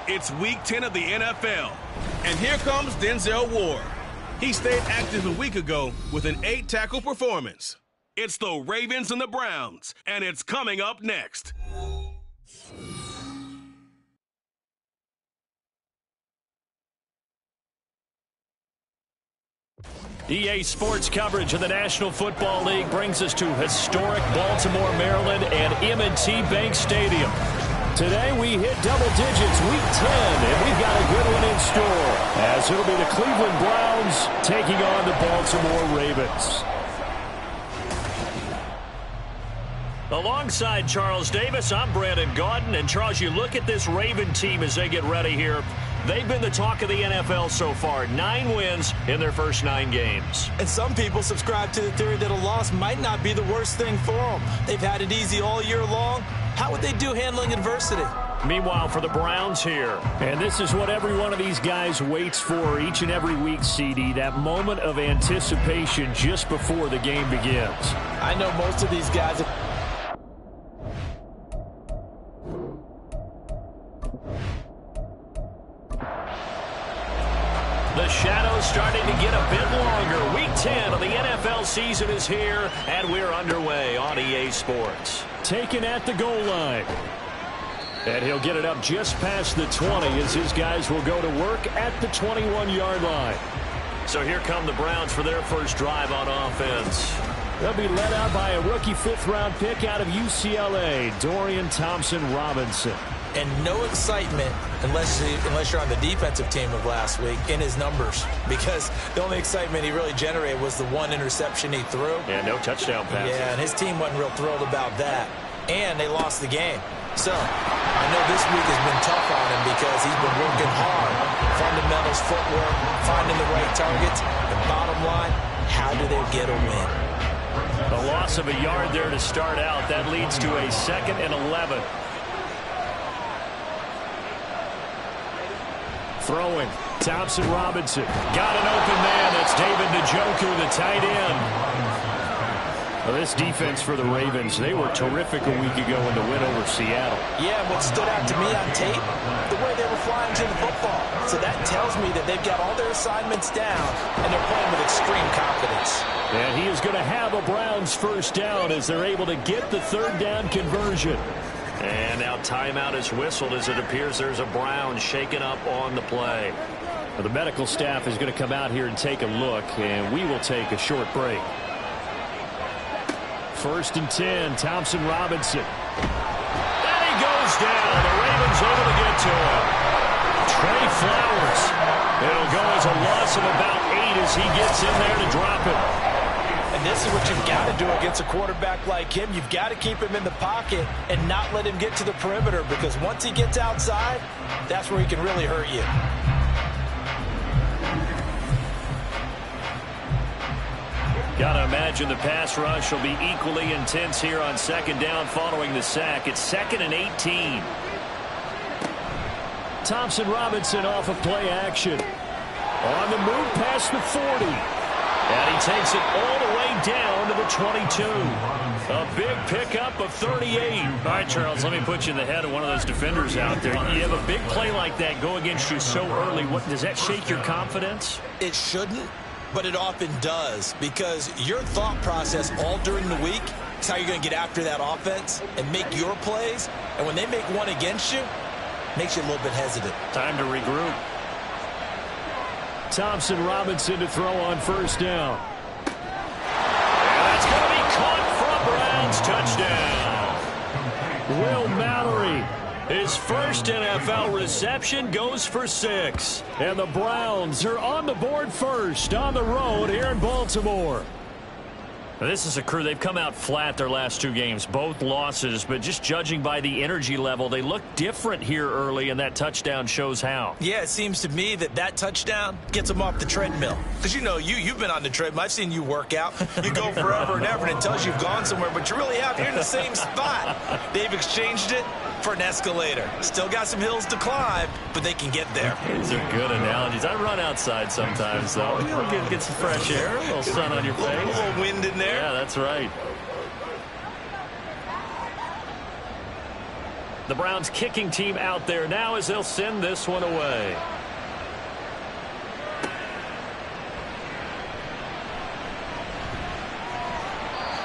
It's Week 10 of the NFL. And here comes Denzel Ward. He stayed active a week ago with an 8-tackle performance. It's the Ravens and the Browns, and it's coming up next. EA Sports coverage of the National Football League brings us to historic Baltimore, Maryland, and M&T Bank Stadium. Today we hit double digits, Week 10, and we've got a good one in store, as it'll be the Cleveland Browns taking on the Baltimore Ravens. Alongside Charles Davis, I'm Brandon Gaudin. And Charles, you look at this Raven team as they get ready here. They've been the talk of the NFL so far. 9 wins in their first 9 games. And some people subscribe to the theory that a loss might not be the worst thing for them. They've had it easy all year long. How would they do handling adversity? Meanwhile, for the Browns here, and this is what every one of these guys waits for each and every week, CD, that moment of anticipation just before the game begins. I know most of these guys have... The shadow's starting to get a bit longer. Week 10 of the NFL season is here, and we're underway on EA Sports. Taken at the goal line. And he'll get it up just past the 20 as his guys will go to work at the 21-yard line. So here come the Browns for their first drive on offense. They'll be led out by a rookie 5th-round pick out of UCLA, Dorian Thompson-Robinson. And no excitement unless you're on the defensive team of last week in his numbers, because the only excitement he really generated was the 1 interception he threw. Yeah, no touchdown passes. Yeah, and his team wasn't real thrilled about that. And they lost the game. So I know this week has been tough on him because he's been working hard. Fundamentals, footwork, finding the right targets. And bottom line, how do they get a win? A loss of a yard there to start out. That leads to a 2nd and 11. Throwing, Thompson-Robinson. Got an open man. That's David Njoku, the tight end. Well, this defense for the Ravens, they were terrific a week ago in the win over Seattle. Yeah, what stood out to me on tape, the way they were flying to the football. So that tells me that they've got all their assignments down, and they're playing with extreme confidence. And he is going to have a Browns first down as they're able to get the 3rd down conversion. And now timeout is whistled as it appears there's a Brown shaken up on the play. Well, the medical staff is going to come out here and take a look, and we will take a short break. 1st and 10, Thompson-Robinson. And he goes down. The Ravens able to get to him. Trey Flowers. It'll go as a loss of about 8 as he gets in there to drop it. And this is what you've got to do against a quarterback like him. You've got to keep him in the pocket and not let him get to the perimeter, because once he gets outside, that's where he can really hurt you. Got to imagine the pass rush will be equally intense here on 2nd down following the sack. It's 2nd and 18. Thompson-Robinson off of play action. On the move past the 40. And he takes it all the way down to the 22. A big pickup of 38. All right, Charles, let me put you in the head of one of those defenders out there. You have a big play like that go against you so early. What, does that shake your confidence? It shouldn't, but it often does, because your thought process all during the week is how you're going to get after that offense and make your plays. And when they make one against you, it makes you a little bit hesitant. Time to regroup. Thompson-Robinson to throw on 1st down. And that's going to be caught for a Browns touchdown. Will Mallory, his first NFL reception, goes for 6. And the Browns are on the board first on the road here in Baltimore. This is a crew. They've come out flat their last 2 games, both losses, but just judging by the energy level, they look different here early, and that touchdown shows how. Yeah, it seems to me that touchdown gets them off the treadmill. Because, you know, you've been on the treadmill. I've seen you work out. You go forever and ever, and it tells you you've gone somewhere, but you really have. You're in the same spot. They've exchanged it for an escalator. Still got some hills to climb, but they can get there. These are good analogies. I run outside sometimes, though. You'll get some fresh air, a little sun on your face. A little wind in there. Yeah, that's right. The Browns kicking team out there now as they'll send this one away.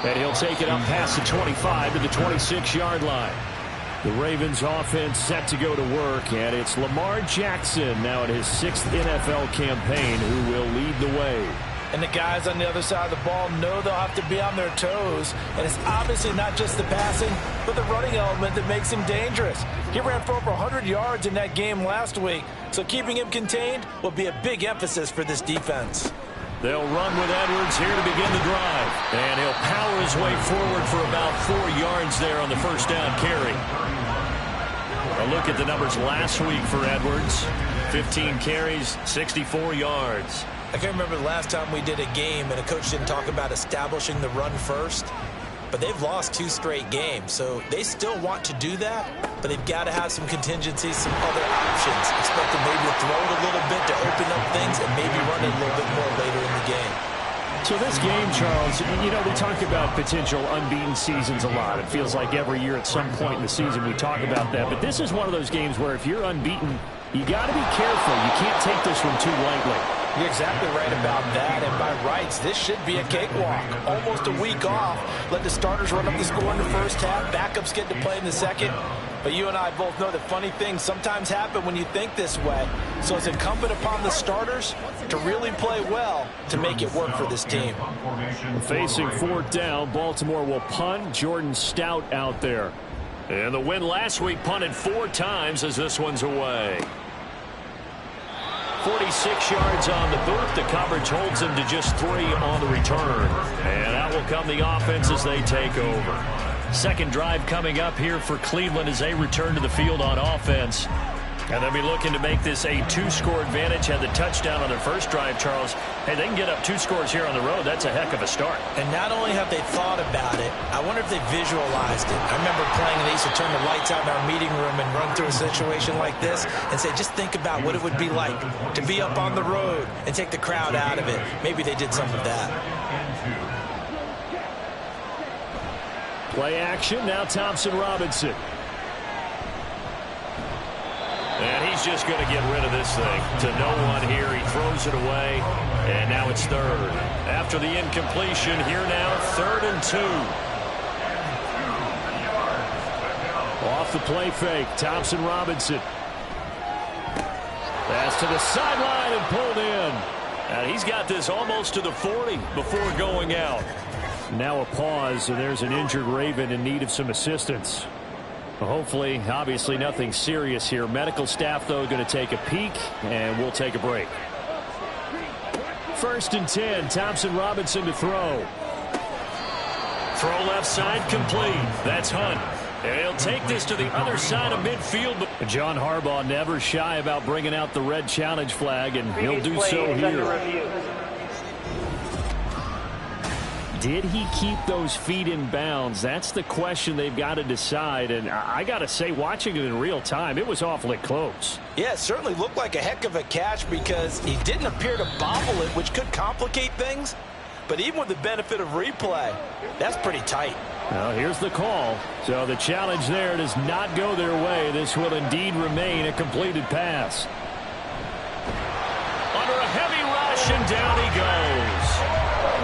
And he'll take it up past the 25 to the 26-yard line. The Ravens offense set to go to work, and it's Lamar Jackson now in his 6th NFL campaign who will lead the way. And the guys on the other side of the ball know they'll have to be on their toes. And it's obviously not just the passing, but the running element that makes him dangerous. He ran for over 100 yards in that game last week, so keeping him contained will be a big emphasis for this defense. They'll run with Edwards here to begin the drive. And he'll power his way forward for about 4 yards there on the first down carry. A look at the numbers last week for Edwards. 15 carries, 64 yards. I can remember the last time we did a game and a coach didn't talk about establishing the run first. But they've lost 2 straight games, so they still want to do that, but they've got to have some contingencies, some other options. Expect them maybe to throw it a little bit to open up things and maybe run it a little bit more later in the game. So this game, Charles, you know, we talk about potential unbeaten seasons a lot. It feels like every year at some point in the season we talk about that. But this is one of those games where if you're unbeaten, you got to be careful. You can't take this one too lightly. You're exactly right about that, and by rights, this should be a cakewalk. Almost a week off. Let the starters run up the score in the first half. Backups get to play in the second. But you and I both know that funny things sometimes happen when you think this way. So it's incumbent upon the starters to really play well to make it work for this team. Facing 4th down, Baltimore will punt. Jordan Stout out there. And the win last week punted 4 times as this one's away. 46 yards on the boot. The coverage holds him to just 3 on the return. And out will come the offense as they take over. Second drive coming up here for Cleveland as they return to the field on offense. And they'll be looking to make this a 2-score advantage. Had the touchdown on their first drive, Charles. Hey, they can get up 2 scores here on the road. That's a heck of a start. And not only have they thought about it, I wonder if they visualized it. I remember playing and they used to turn the lights out in our meeting room and run through a situation like this and say, just think about what it would be like to be up on the road and take the crowd out of it. Maybe they did some of that. Play action, now Thompson Robinson. And he's just going to get rid of this thing to no one here. He throws it away, and now it's 3rd. After the incompletion, here now, 3rd and 2. Off the play fake, Thompson Robinson. Pass to the sideline and pulled in. And he's got this almost to the 40 before going out. Now a pause, and there's an injured Raven in need of some assistance. Hopefully, obviously nothing serious here. Medical staff, though, going to take a peek, and we'll take a break. 1st and 10, Thompson Robinson to throw. Throw left side complete. That's Hunt. And he'll take this to the other side of midfield. But John Harbaugh never shy about bringing out the red challenge flag, and he'll do so here. Did he keep those feet in bounds? That's the question they've got to decide. And I got to say, watching it in real time, it was awfully close. Yeah, it certainly looked like a heck of a catch because he didn't appear to bobble it, which could complicate things. But even with the benefit of replay, that's pretty tight. Well, here's the call. So the challenge there does not go their way. This will indeed remain a completed pass. Under a heavy rush, and down he goes.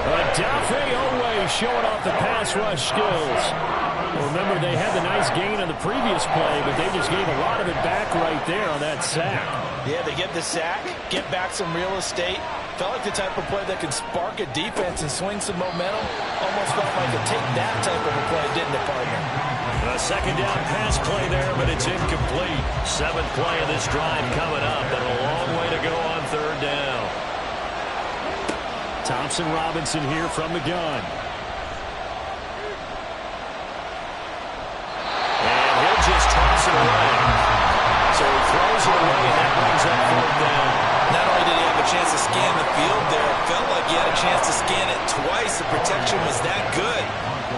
Odafe Oweh showing off the pass rush skills. Remember, they had the nice gain on the previous play, but they just gave a lot of it back right there on that sack. Yeah, they get the sack, get back some real estate. Felt like the type of play that can spark a defense and swing some momentum. Almost felt like a take that type of a play, didn't it, partner? A second down pass play there, but it's incomplete. 7th play of this drive coming up, and a long way to go on 3rd down. Thompson Robinson here from the gun. And he'll just toss it away. So he throws it away, and that brings up 4th down. Not only did he have a chance to scan the field there, it felt like he had a chance to scan it twice. The protection was that good.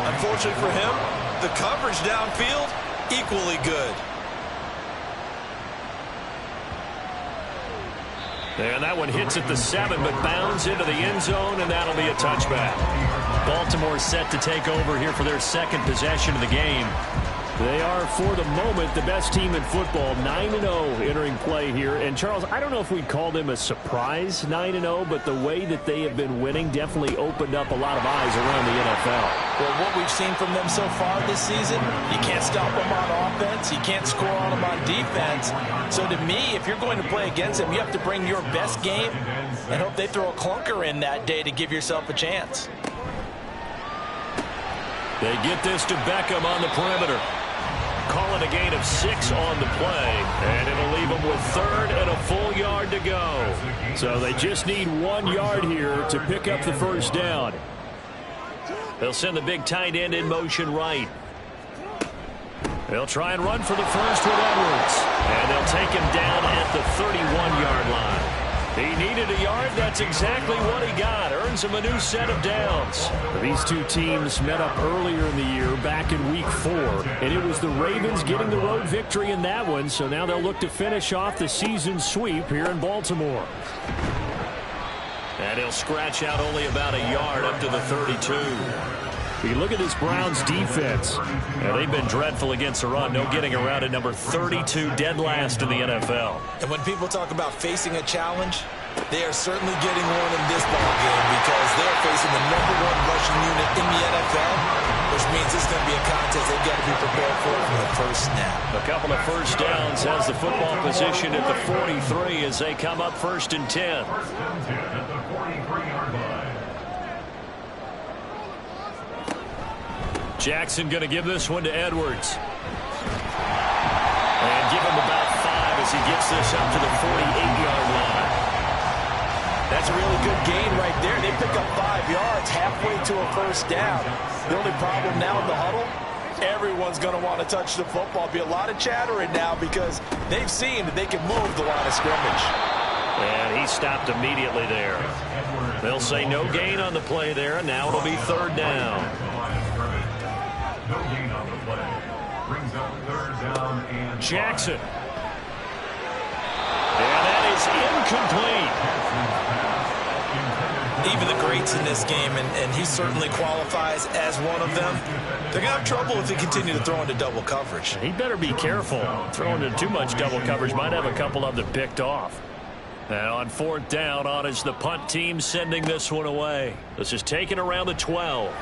Unfortunately for him, the coverage downfield, equally good. And that one hits at the 7, but bounds into the end zone, and that'll be a touchback. Baltimore set to take over here for their 2nd possession of the game. They are, for the moment, the best team in football, 9-0 entering play here. And, Charles, I don't know if we'd call them a surprise 9-0, but the way that they have been winning definitely opened up a lot of eyes around the NFL. Well, what we've seen from them so far this season, you can't stop them on offense. You can't score on them on defense. So, to me, if you're going to play against them, you have to bring your best game and hope they throw a clunker in that day to give yourself a chance. They get this to Beckham on the perimeter. Call it a gain of 6 on the play, and it'll leave them with 3rd and a full yard to go. So they just need 1 yard here to pick up the first down. They'll send the big tight end in motion right. They'll try and run for the first with Edwards, and they'll take him down at the 31-yard line. He needed a yard. That's exactly what he got. Earns him a new set of downs. These two teams met up earlier in the year, back in Week 4, and it was the Ravens getting the road victory in that one, so now they'll look to finish off the season sweep here in Baltimore. And he'll scratch out only about a yard up to the 32. You look at this Browns defense. Now, they've been dreadful against the run. No getting around at number 32, dead last in the NFL. And when people talk about facing a challenge, they are certainly getting one in this ballgame because they're facing the #1 rushing unit in the NFL, which means this is going to be a contest they've got to be prepared for from the first snap. A couple of first downs has the football position at the 43 as they come up 1st and 10. Jackson going to give this one to Edwards. And give him about 5 as he gets this up to the 48-yard line. That's a really good gain right there. They pick up 5 yards halfway to a first down. The only problem now in the huddle, everyone's going to want to touch the football. Be a lot of chattering now because they've seen that they can move the line of scrimmage. And he stopped immediately there. They'll say no gain on the play there, and now it'll be 3rd down. Jackson. And that is incomplete. Even the greats in this game, and he certainly qualifies as one of them, they're going to have trouble if they continue to throw into double coverage. He better be careful. Throwing into too much double coverage might have a couple of them picked off. And on 4th down, on is the punt team sending this one away. This is taken around the 12.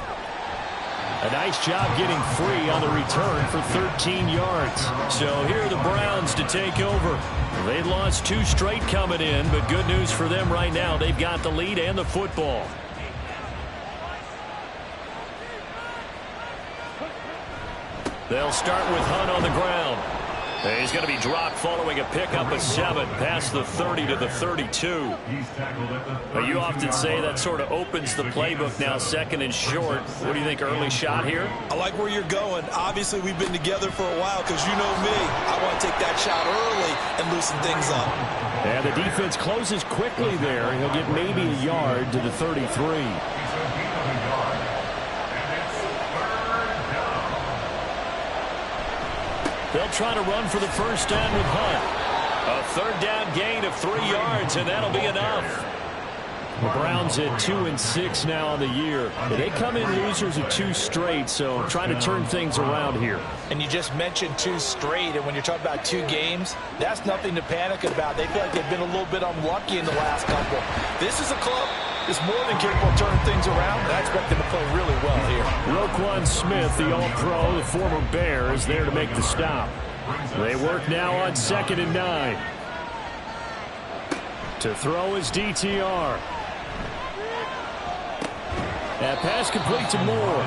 A nice job getting free on the return for 13 yards. So here are the Browns to take over. They lost 2 straight coming in, but good news for them right now. They've got the lead and the football. They'll start with Hunt on the ground. He's going to be dropped following a pickup of 7 past the 30 to the 32. You often say that sort of opens the playbook now, 2nd and short. What do you think, early shot here? I like where you're going. Obviously, we've been together for a while because you know me. I want to take that shot early and loosen things up. And the defense closes quickly there. He'll get maybe a yard to the 33. They'll try to run for the first down with Hunt. A 3rd down gain of 3 yards, and that'll be enough. The Browns at 2-6 now on the year. They come in losers of 2 straight, so trying to turn things around here. And you just mentioned 2 straight, and when you're talking about 2 games, that's nothing to panic about. They feel like they've been a little bit unlucky in the last couple. This is a club that's more than capable of turning things around, and I expect them to play really well here. Roquan Smith, the All-Pro, the former Bear, is there to make the stop. They work now on 2nd and 9. To throw is DTR. That pass complete to Moore.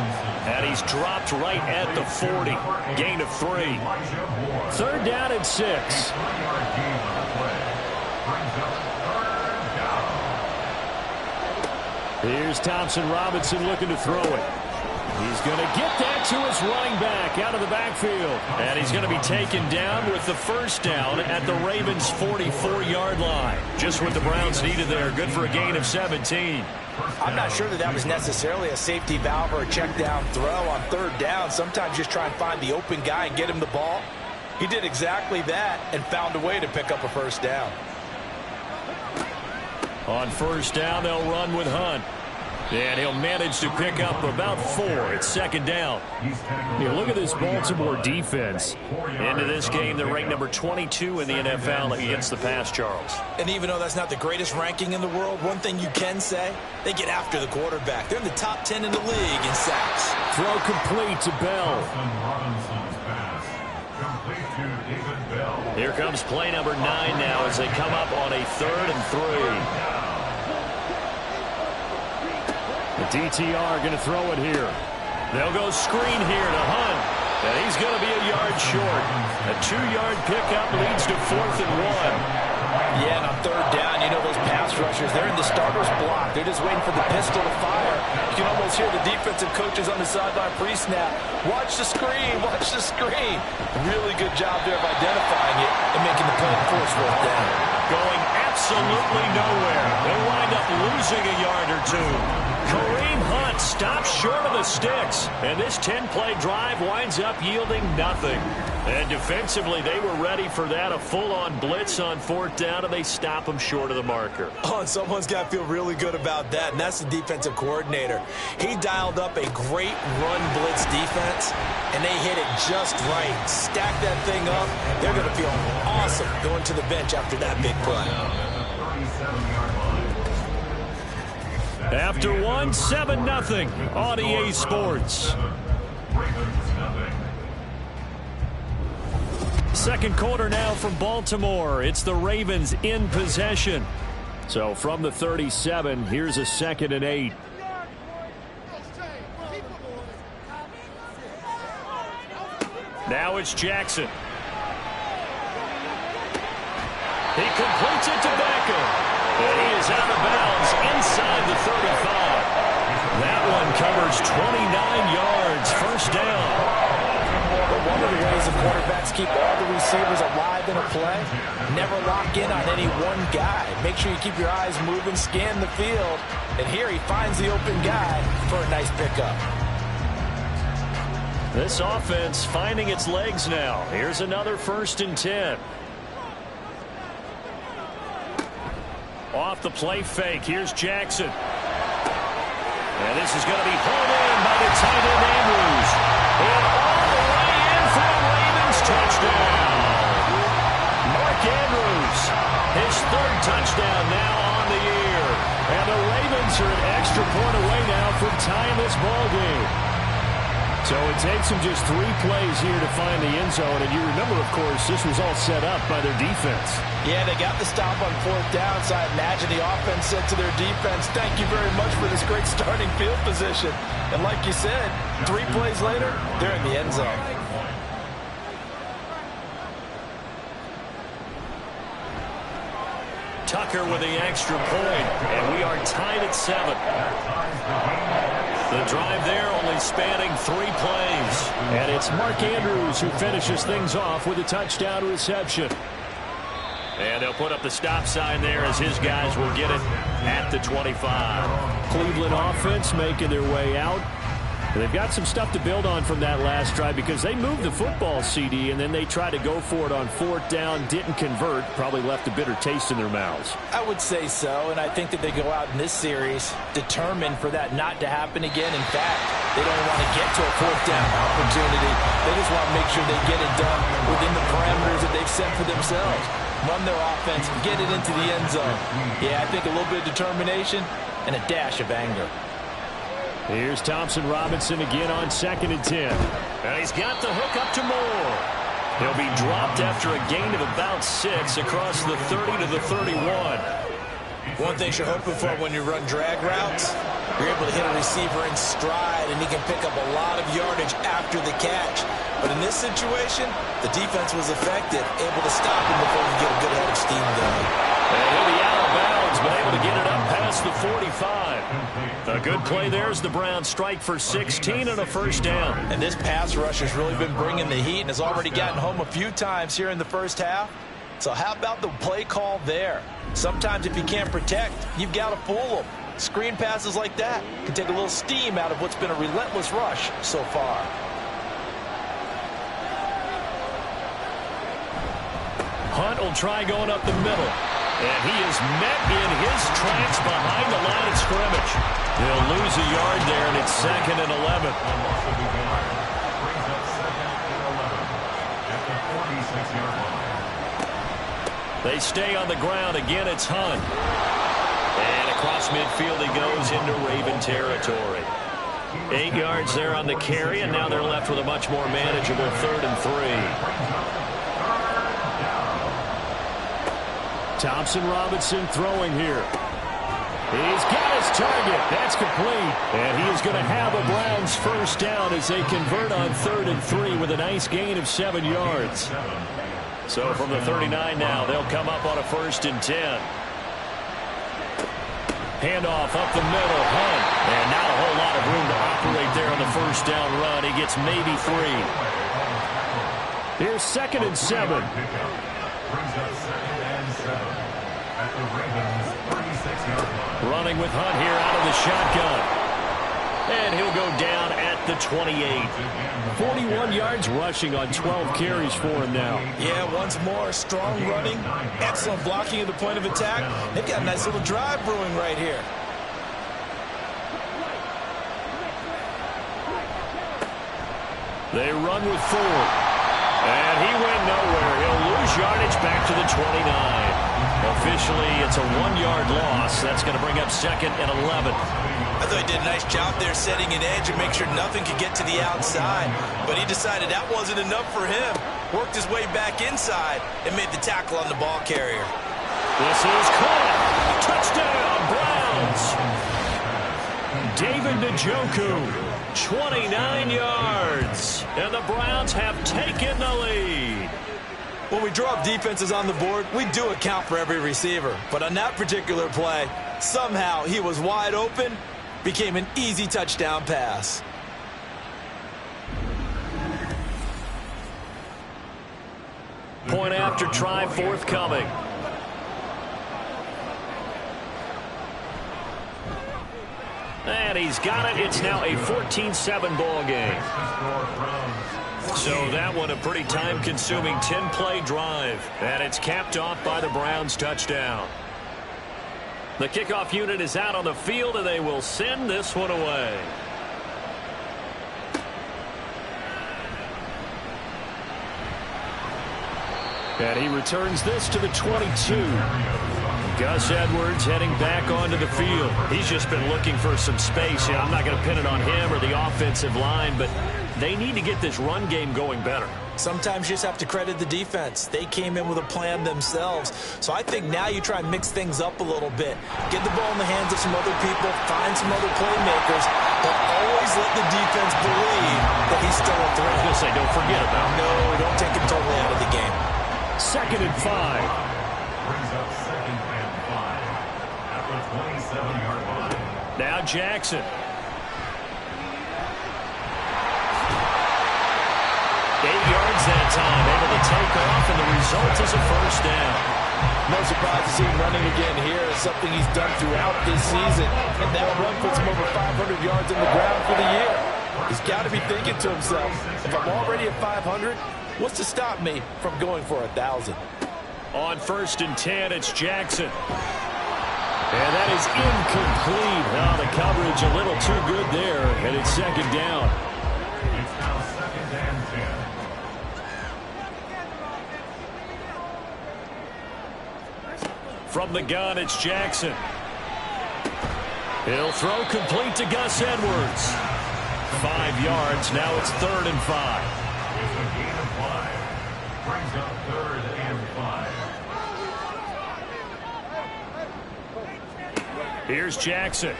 And he's dropped right at the 40. Gain of 3. 3rd down and 6. Here's Thompson Robinson looking to throw it. He's going to get that to his running back out of the backfield. And he's going to be taken down with the first down at the Ravens' 44-yard line. Just what the Browns needed there. Good for a gain of 17. I'm not sure that was necessarily a safety valve or a check down throw on 3rd down. Sometimes just try and find the open guy and get him the ball. He did exactly that and found a way to pick up a first down. On 1st down, they'll run with Hunt. And he'll manage to pick up about 4. It's second down. Here, look at this Baltimore defense. Into this game, they're ranked number 22 in the NFL against the pass, Charles. And even though that's not the greatest ranking in the world, one thing you can say, they get after the quarterback. They're in the top 10 in the league in sacks. Throw complete to Bell. Here comes play number 9 now as they come up on a 3rd and 3. The DTR going to throw it here. They'll go screen here to Hunt. And he's going to be a yard short. A 2-yard pickup leads to 4th and 1. Yeah, and on 3rd down, you know those pass rushers, they're in the starter's block. They're just waiting for the pistol to fire. You can almost hear the defensive coaches on the sideline pre-snap. Watch the screen, watch the screen. Really good job there of identifying it and making the play for 4th down. Going absolutely nowhere. They wind up losing a yard or 2. Kareem Hunt stops short of the sticks. And this 10-play drive winds up yielding nothing. And defensively, they were ready for that. A full-on blitz on 4th down, and they stop them short of the marker. Oh, and someone's got to feel really good about that, and that's the defensive coordinator. He dialed up a great run blitz defense, and they hit it just right. Stack that thing up. They're going to feel awesome going to the bench after that big play. After 1, 7-0 on EA Sports. Second quarter now from Baltimore. It's the Ravens in possession. So from the 37, here's a 2nd and 8. Now it's Jackson. He completes it to Beckham. And he is out of bounds inside the 35. That one covers 29 yards. First down. But one of the ways the quarterbacks keep all the receivers alive in a play, never lock in on any one guy. Make sure you keep your eyes moving, scan the field. And here he finds the open guy for a nice pickup. This offense finding its legs now. Here's another 1st and 10. Off the play fake. Here's Jackson. And this is going to be pulled in by the tight end Andrews. And all the way in for the Ravens touchdown. Mark Andrews, his 3rd touchdown now on the year. And the Ravens are an extra point away now from tying this ball game. So it takes them just 3 plays here to find the end zone. And you remember, of course, this was all set up by their defense. Yeah, they got the stop on 4th down, so I imagine the offense said to their defense, thank you very much for this great starting field position. And like you said, 3 plays later, they're in the end zone. Tucker with the extra point, and we are tied at 7. The drive there only spanning 3 plays. And it's Mark Andrews who finishes things off with a touchdown reception. And they'll put up the stop sign there as his guys will get it at the 25. Cleveland offense making their way out. They've got some stuff to build on from that last drive because they moved the football, CD, and then they tried to go for it on 4th down, didn't convert, probably left a bitter taste in their mouths. I would say so, and I think that they go out in this series determined for that not to happen again. In fact, they don't want to get to a 4th down opportunity. They just want to make sure they get it done within the parameters that they've set for themselves. Run their offense, get it into the end zone. Yeah, I think a little bit of determination and a dash of anger. Here's Thompson Robinson again on 2nd and 10. And he's got the hook up to Moore. He'll be dropped after a gain of about 6 across the 30 to the 31. One thing you're hoping for when you run drag routes, you're able to hit a receiver in stride, and he can pick up a lot of yardage after the catch. But in this situation, the defense was effective, able to stop him before he get a good head of steam going. And he'll be out of bounds, but able to get it up past the 45. A good play there as the Browns strike for 16 and a 1st down. And this pass rush has really been bringing the heat and has already gotten home a few times here in the first half. So how about the play call there? Sometimes if you can't protect, you've got to fool them. Screen passes like that can take a little steam out of what's been a relentless rush so far. Hunt will try going up the middle. And he is met in his tracks behind the line of scrimmage. He'll lose a yard there, and it's 2nd and 11. They stay on the ground. Again, it's Hunt. And across midfield he goes into Raven territory. 8 yards there on the carry, and now they're left with a much more manageable 3rd and 3. Thompson Robinson throwing here. He's got his target. That's complete. And he is going to have a Browns first down as they convert on 3rd and 3 with a nice gain of 7 yards. So from the 39 now, they'll come up on a 1st and 10. Handoff up the middle, Hunt. And not a whole lot of room to operate there on the first down run. He gets maybe 3. Here's 2nd and 7. Running with Hunt here out of the shotgun. And he'll go down at the 28. 41 yards rushing on 12 carries for him now. Yeah, once more, strong running, excellent blocking at the point of attack. They've got a nice little drive brewing right here. They run with Ford. And he went nowhere. He'll lose yardage back to the 29. Officially, it's a 1-yard loss. That's going to bring up 2nd and 11. I thought he did a nice job there setting an edge and make sure nothing could get to the outside. But he decided that wasn't enough for him. Worked his way back inside and made the tackle on the ball carrier. This is caught. Touchdown, Browns. David Njoku, 29 yards. And the Browns have taken the lead. When we draw up defenses on the board, we do account for every receiver. But on that particular play, somehow he was wide open, became an easy touchdown pass. Point after try forthcoming. And he's got it. It's now a 14-7 ball game. So that one a pretty time-consuming 10-play drive. And it's capped off by the Browns touchdown. The kickoff unit is out on the field, and they will send this one away. And he returns this to the 22. Gus Edwards heading back onto the field. He's just been looking for some space. I'm not going to pin it on him or the offensive line, but they need to get this run game going better. Sometimes you just have to credit the defense. They came in with a plan themselves. So I think now you try and mix things up a little bit. Get the ball in the hands of some other people, find some other playmakers, but always let the defense believe that he's still a threat. I was going to say, don't forget about him. No, don't take him totally out of the game. 2nd and 5. Brings up 2nd and 5 at the 27-yard line. Now Jackson. 8 yards that time, able to take off, and the result is a first down. No surprise to see him running again here. It's something he's done throughout this season. And that run puts him over 500 yards on the ground for the year. He's got to be thinking to himself, if I'm already at 500, what's to stop me from going for 1,000? On 1st and 10, it's Jackson. And that is incomplete. Now the coverage a little too good there, and it's 2nd down. It's now 2nd and 10. From the gun, it's Jackson. He'll throw complete to Gus Edwards. 5 yards. Now it's 3rd and 5. It's a gain of 5. Brings up 3rd and 5. Here's Jackson.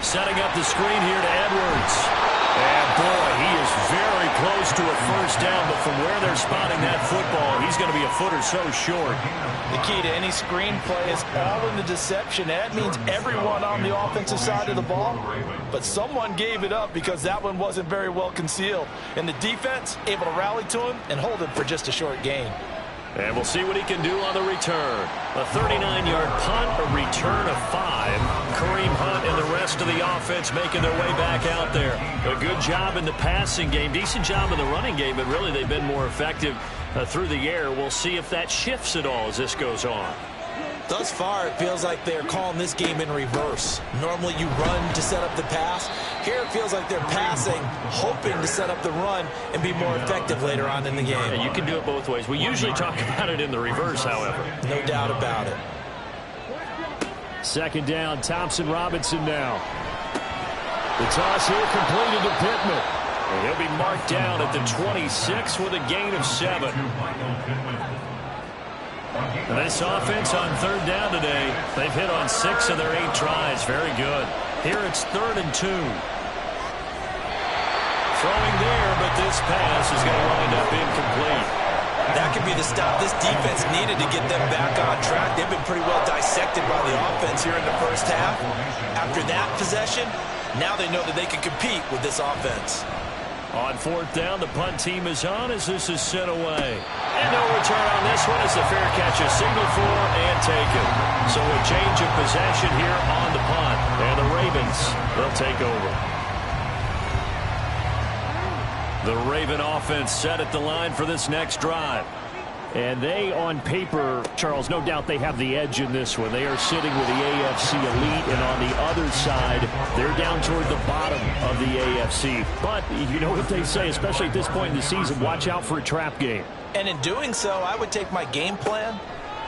Setting up the screen here to Edwards. And boy, he is very close to a first down, but from where they're spotting that football, he's going to be a foot or so short. The key to any screen play is all in the deception. That means everyone on the offensive side of the ball, but someone gave it up because that one wasn't very well concealed. And the defense able to rally to him and hold him for just a short gain. And we'll see what he can do on the return. A 39-yard punt, a return of 5. Kareem Hunt and the rest of the offense making their way back out there. A good job in the passing game, decent job in the running game, but really they've been more effective through the air. We'll see if that shifts at all as this goes on. Thus far, it feels like they're calling this game in reverse. Normally you run to set up the pass. Here it feels like they're passing, hoping to set up the run and be more effective later on in the game. Yeah, you can do it both ways. We usually talk about it in the reverse, however. No doubt about it. Second down, Thompson Robinson now. The toss here completed to Pittman. And he'll be marked down at the 26 with a gain of 7. And this offense on third down today, they've hit on 6 of their 8 tries. Very good. Here it's 3rd and 2. Throwing there, but this pass is going to wind up incomplete. That could be the stop this defense needed to get them back on track. They've been pretty well dissected by the offense here in the first half. After that possession, now they know that they can compete with this offense. On 4th down, the punt team is on as this is sent away. And no return on this one as the fair catch is signaled for and taken. So a change of possession here on the punt. And the Ravens, they'll take over. The Raven offense set at the line for this next drive. And they, on paper, Charles, no doubt they have the edge in this one. They are sitting with the AFC elite, and on the other side, they're down toward the bottom of the AFC. But you know what they say, especially at this point in the season, watch out for a trap game. And in doing so, I would take my game plan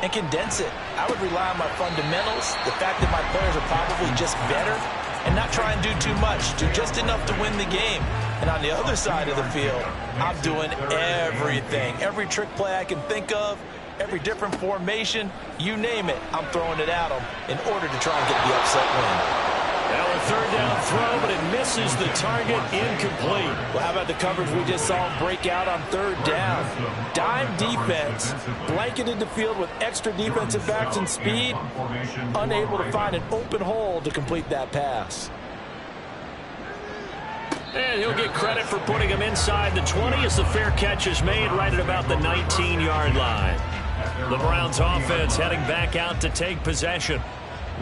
and condense it. I would rely on my fundamentals, the fact that my players are probably just better, and not try and do too much, do just enough to win the game. And on the other side of the field, I'm doing everything. Every trick play I can think of, every different formation, you name it, I'm throwing it at them in order to try and get the upset win. Now a 3rd down throw, but it misses the target, incomplete. Well, how about the coverage we just saw him break out on 3rd down? Dime defense, blanketed the field with extra defensive backs and speed, unable to find an open hole to complete that pass. And he'll get credit for putting him inside the 20 as the fair catch is made right at about the 19-yard line. The Browns offense heading back out to take possession.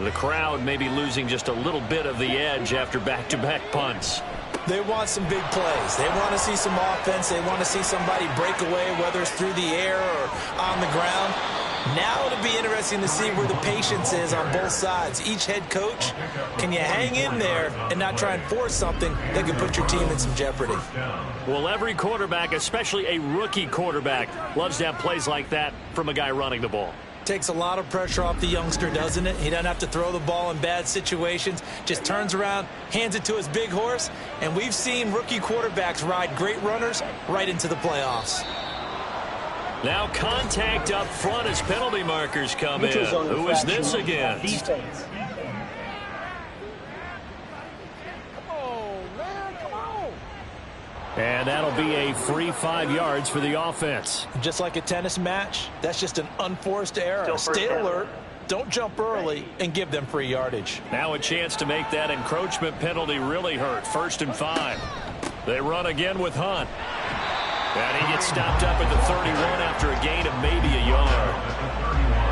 The crowd may be losing just a little bit of the edge after back-to-back punts. They want some big plays. They want to see some offense. They want to see somebody break away, whether it's through the air or on the ground. Now it'll be interesting to see where the patience is on both sides. Each head coach, can you hang in there and not try and force something that could put your team in some jeopardy? Well, every quarterback, especially a rookie quarterback, loves to have plays like that from a guy running the ball. Takes a lot of pressure off the youngster, doesn't it? He doesn't have to throw the ball in bad situations. Just turns around, hands it to his big horse. And we've seen rookie quarterbacks ride great runners right into the playoffs. Now contact up front as penalty markers come in. Who is this against? And that'll be a free 5 yards for the offense. Just like a tennis match, that's just an unforced error. Stay alert, don't jump early, and give them free yardage. Now a chance to make that encroachment penalty really hurt. 1st and 5. They run again with Hunt. And he gets stopped up at the 31 after a gain of maybe a yard.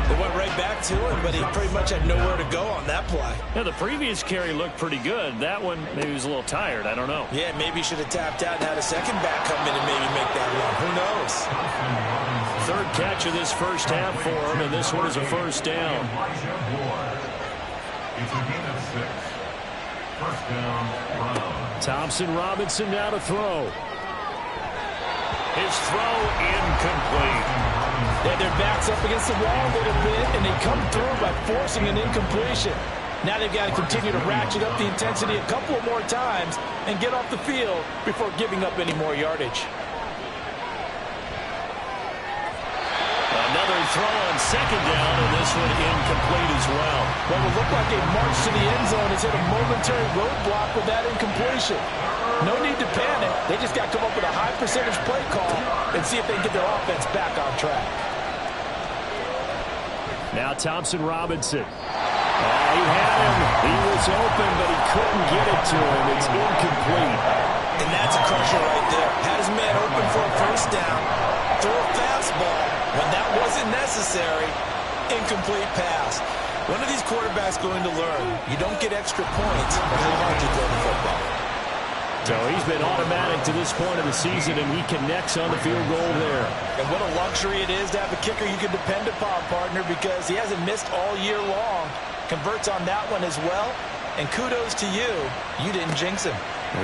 It went right back to him, but he pretty much had nowhere to go on that play. Yeah, the previous carry looked pretty good. That one, maybe he was a little tired. I don't know. Yeah, maybe he should have tapped out and had a second back come in and maybe make that run. Who knows? 3rd catch of this first half for him, and this one is a 1st down. Thompson Robinson now to throw. His throw incomplete. Yeah, their back's up against the wall a little bit, and they come through by forcing an incompletion. Now they've got to continue to ratchet up the intensity a couple of more times and get off the field before giving up any more yardage. Another throw on 2nd down, and this one incomplete as well. What will look like a march to the end zone has hit a momentary roadblock with that incompletion. No need to panic. They just got to come up with a high percentage play call and see if they can get their offense back on track. Now Thompson Robinson. He had him. He was open, but he couldn't get it to him. It's incomplete. And that's a crusher right there. Had his man open for a 1st down. Threw a fastball when that wasn't necessary. Incomplete pass. When are these quarterbacks going to learn? You don't get extra points for how hard you throw the football. So he's been automatic to this point of the season, and he connects on the field goal there. And what a luxury it is to have a kicker you can depend upon, partner, because he hasn't missed all year long. Converts on that one as well. And kudos to you. You didn't jinx him.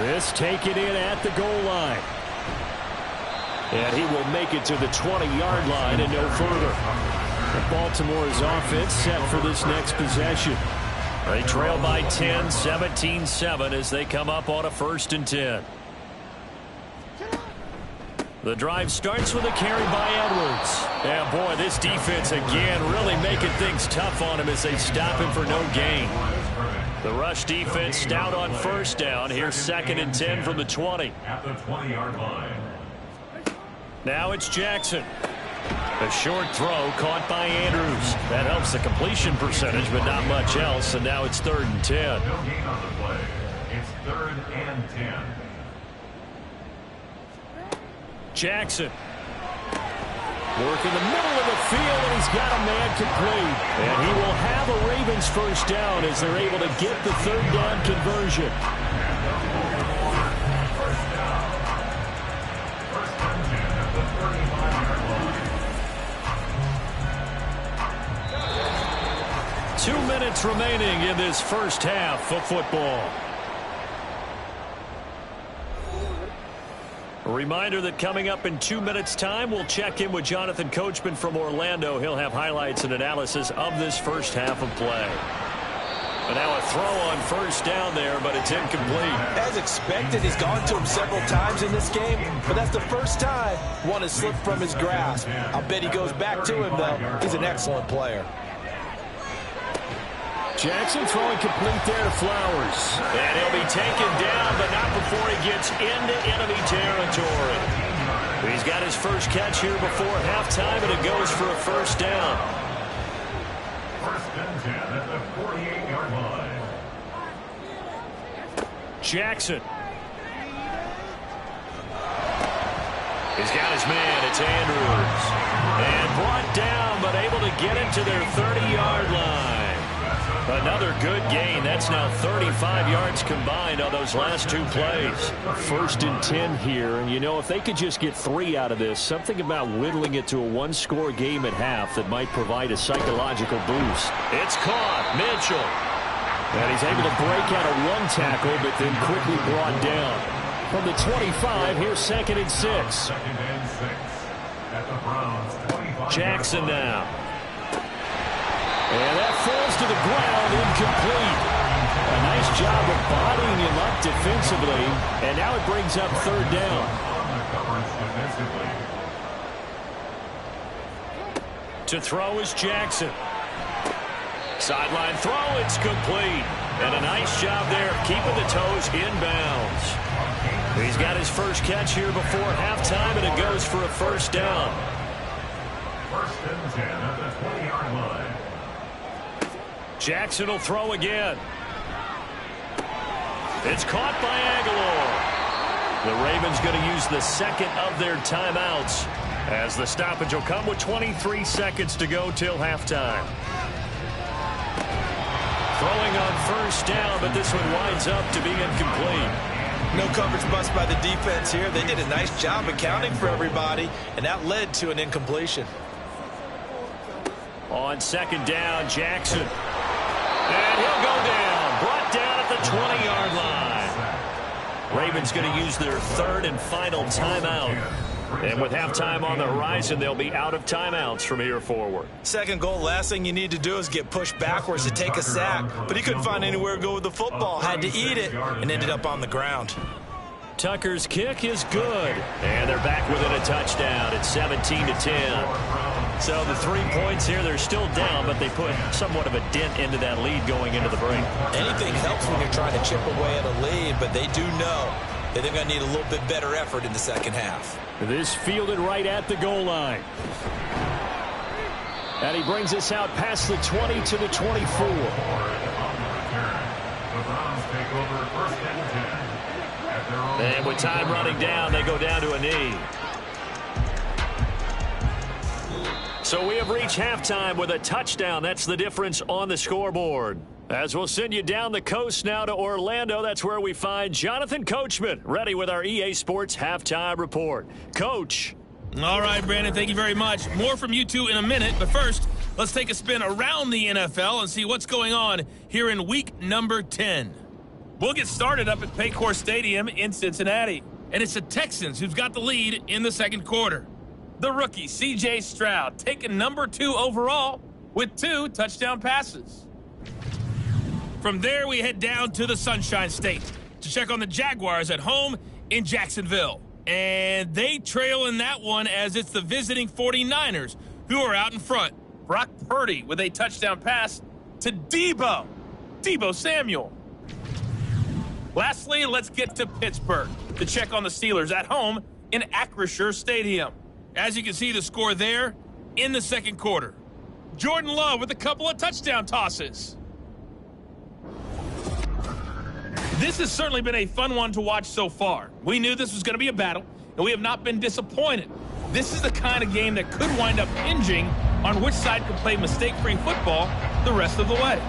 This taken in at the goal line. And he will make it to the 20-yard line and no further. Baltimore's offense set for this next possession. They trail by 10, 17-7 as they come up on a 1st and 10. The drive starts with a carry by Edwards. And boy, this defense again really making things tough on him as they stop him for no gain. The rush defense stout on 1st down. Here's 2nd and 10 from the 20. At the 20-yard line. Now it's Jackson. A short throw caught by Andrews. That helps the completion percentage, but not much else. And now it's 3rd and 10. No gain on the play. It's 3rd and 10. Jackson. Work in the middle of the field, and he's got a man complete. And he will have a Ravens 1st down as they're able to get the 3rd down conversion. First and 10 at the 35-yard line. 2 minutes remaining in this first half of football. A reminder that coming up in 2 minutes' time, we'll check in with Jonathan Coachman from Orlando. He'll have highlights and analysis of this first half of play. And now a throw on 1st down there, but it's incomplete. As expected, he's gone to him several times in this game, but that's the first time one has slipped from his grasp. I'll bet he goes back to him, though. He's an excellent player. Jackson throwing complete there to Flowers. And he'll be taken down, but not before he gets into enemy territory. He's got his first catch here before halftime, and it goes for a 1st down. 1st and 10 at the 48-yard line. Jackson. He's got his man. It's Andrews. And brought down, but able to get into their 30-yard line. Another good gain. That's now 35 yards combined on those last 2 plays. 1st and 10 here. And, you know, if they could just get 3 out of this, something about whittling it to a 1-score game at half that might provide a psychological boost. It's caught. Mitchell. And he's able to break out a 1 tackle, but then quickly brought down. From the 25, here's 2nd and 6. 2nd and 6 at the Browns 25. Jackson now. And that falls to the ground, incomplete. A nice job of bodying him up defensively, and now it brings up 3rd down. To throw is Jackson. Sideline throw, it's complete. And a nice job there keeping the toes inbounds. He's got his first catch here before halftime, and it goes for a 1st down. 1st and 10 at the 20-yard line. Jackson will throw again. It's caught by Aguilar. The Ravens going to use the 2nd of their timeouts as the stoppage will come with 23 seconds to go till halftime. Throwing on 1st down, but this one winds up to be incomplete. No coverage bust by the defense here. They did a nice job accounting for everybody, and that led to an incompletion. On 2nd down, Jackson. And he'll go down. Brought down at the 20-yard line. Ravens going to use their 3rd and final timeout. And with halftime on the horizon, they'll be out of timeouts from here forward. 2nd goal, last thing you need to do is get pushed backwards to take a sack. But he couldn't find anywhere to go with the football. Had to eat it and ended up on the ground. Tucker's kick is good. And they're back within a touchdown. It's 17-10. So the 3 points here, they're still down, but they put somewhat of a dent into that lead going into the break. Anything helps when you're trying to chip away at a lead, but they do know that they're going to need a little bit better effort in the 2nd half. This fielded right at the goal line. And he brings us out past the 20 to the 24. And with time running down, they go down to a knee. So we have reached halftime with a touchdown. That's the difference on the scoreboard. As we'll send you down the coast now to Orlando, that's where we find Jonathan Coachman, ready with our EA Sports Halftime Report. Coach. All right, Brandon, thank you very much. More from you two in a minute, but first, let's take a spin around the NFL and see what's going on here in week number 10. We'll get started up at Paycor Stadium in Cincinnati, and it's the Texans who've got the lead in the second quarter. The rookie, C.J. Stroud, taken number 2 overall with 2 touchdown passes. From there, we head down to the Sunshine State to check on the Jaguars at home in Jacksonville. And they trail in that one as it's the visiting 49ers who are out in front. Brock Purdy with a touchdown pass to Debo Samuel. Lastly, let's get to Pittsburgh to check on the Steelers at home in Acrisure Stadium. As you can see the score there in the second quarter. Jordan Love with a couple of touchdown tosses. This has certainly been a fun one to watch so far. We knew this was going to be a battle, and we have not been disappointed. This is the kind of game that could wind up hinging on which side can play mistake-free football the rest of the way.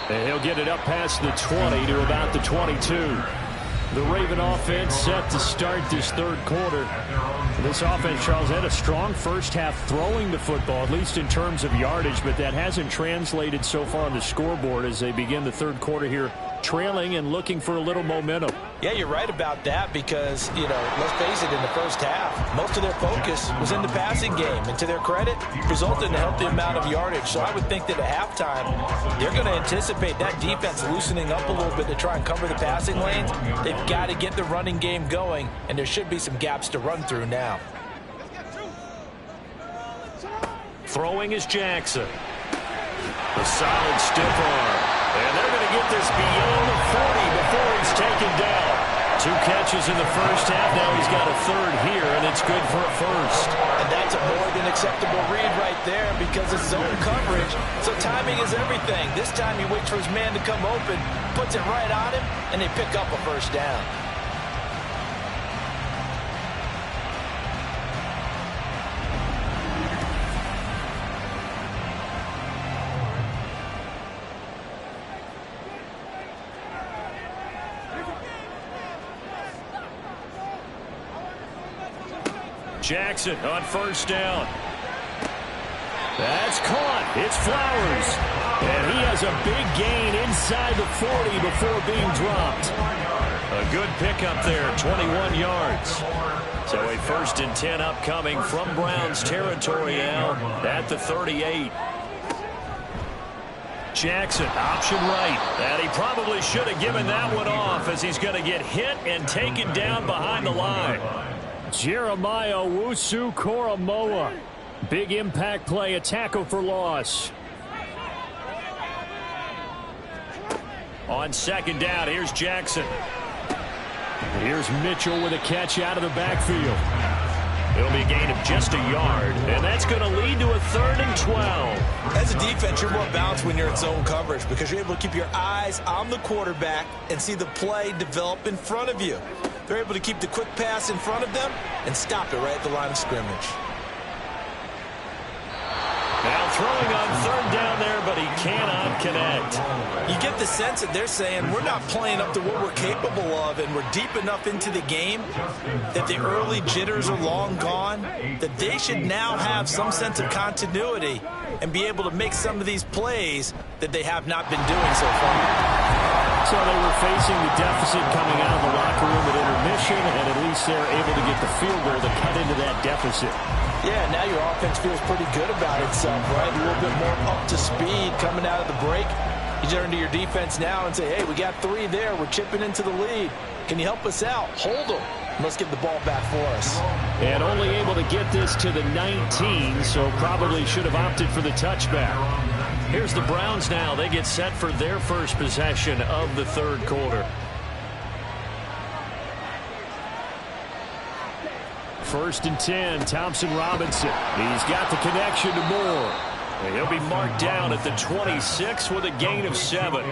And he'll get it up past the 20 to about the 22. The Raven offense set to start this third quarter. This offense, Charles, had a strong first half throwing the football, at least in terms of yardage, but that hasn't translated so far on the scoreboard as they begin the third quarter here, trailing and looking for a little momentum. Yeah, you're right about that because, let's face it, in the first half, most of their focus was in the passing game. And to their credit, resulted in a healthy amount of yardage. So I would think that at halftime, they're going to anticipate that defense loosening up a little bit to try and cover the passing lanes. They've got to get the running game going, and there should be some gaps to run through now. Throwing is Jackson. A solid stiff arm. And they're going to get this beyond the 40 before he's taken down. 2 catches in the first half. Now he's got a third here, and it's good for a first. And that's a more than acceptable read right there because it's zone coverage. So timing is everything. This time he waits for his man to come open, puts it right on him, and they pick up a first down. Jackson on first down. That's caught. It's Flowers. And he has a big gain inside the 40 before being dropped. A good pickup there, 21 yards. So a 1st and 10 upcoming from Browns territory now at the 38. Jackson, option right. And he probably should have given that one off as he's going to get hit and taken down behind the line. Jeremiah Owusu-Koramoah. Big impact play, a tackle for loss. On second down, here's Jackson. Here's Mitchell with a catch out of the backfield. It'll be a gain of just a yard, and that's going to lead to a 3rd and 12. As a defense, you're more balanced when you're in zone coverage because you're able to keep your eyes on the quarterback and see the play develop in front of you. They're able to keep the quick pass in front of them and stop it right at the line of scrimmage. Now throwing on 3rd down there, but he cannot connect. You get the sense that they're saying we're not playing up to what we're capable of, and we're deep enough into the game that the early jitters are long gone, that they should now have some sense of continuity and be able to make some of these plays that they have not been doing so far. So they were facing the deficit coming out of the locker room at intermission, and at least they're able to get the field goal to cut into that deficit. Yeah, now your offense feels pretty good about itself, right? A little bit more up to speed coming out of the break. You turn to your defense now and say, hey, we got 3 there. We're chipping into the lead. Can you help us out? Hold them. Let's get the ball back for us. And only able to get this to the 19, so probably should have opted for the touchback. Here's the Browns now. They get set for their first possession of the third quarter. 1st and 10, Thompson Robinson. He's got the connection to Moore. And he'll be marked down at the 26 with a gain of 7.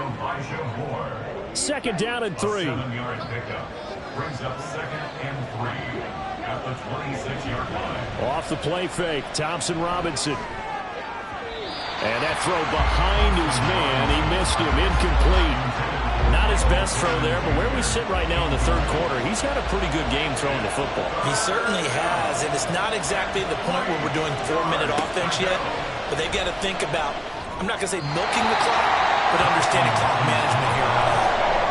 2nd down and 3. 7 yards pickup. Brings up 2nd and 3. at the 26-yard line. Off the play fake, Thompson Robinson. And that throw behind his man. He missed him, incomplete. Not his best throw there, but where we sit right now in the third quarter, he's had a pretty good game throwing the football. He certainly has, and it's not exactly the point where we're doing 4-minute offense yet, but they've got to think about, I'm not going to say milking the clock, but understanding clock management here.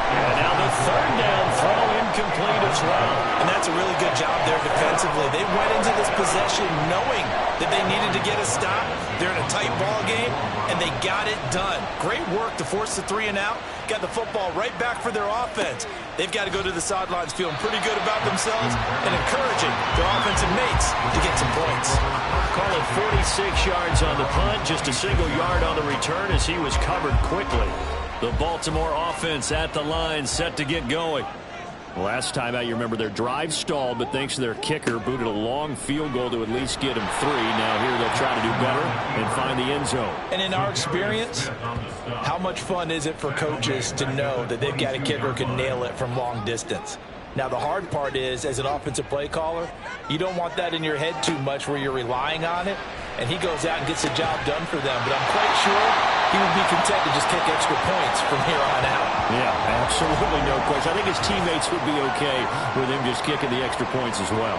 And now the third down throw incomplete as well. And that's a really good job there defensively. They went into this possession knowing that they needed to get a stop. They're in a tight ball game, and they got it done. Great work to force the 3 and out. Got the football right back for their offense. They've got to go to the sidelines feeling pretty good about themselves and encouraging their offensive mates to get some points. Call it 46 yards on the punt, just a single yard on the return as he was covered quickly. The Baltimore offense at the line, set to get going. Last time out, you remember their drive stalled, but thanks to their kicker, booted a long field goal to at least get him 3. Now here they'll try to do better and find the end zone. And in our experience, how much fun is it for coaches to know that they've got a kicker who can nail it from long distance? Now, the hard part is, as an offensive play caller, you don't want that in your head too much where you're relying on it, and he goes out and gets the job done for them. But I'm quite sure he would be content to just kick extra points from here on out. Yeah, absolutely no question. I think his teammates would be okay with him just kicking the extra points as well.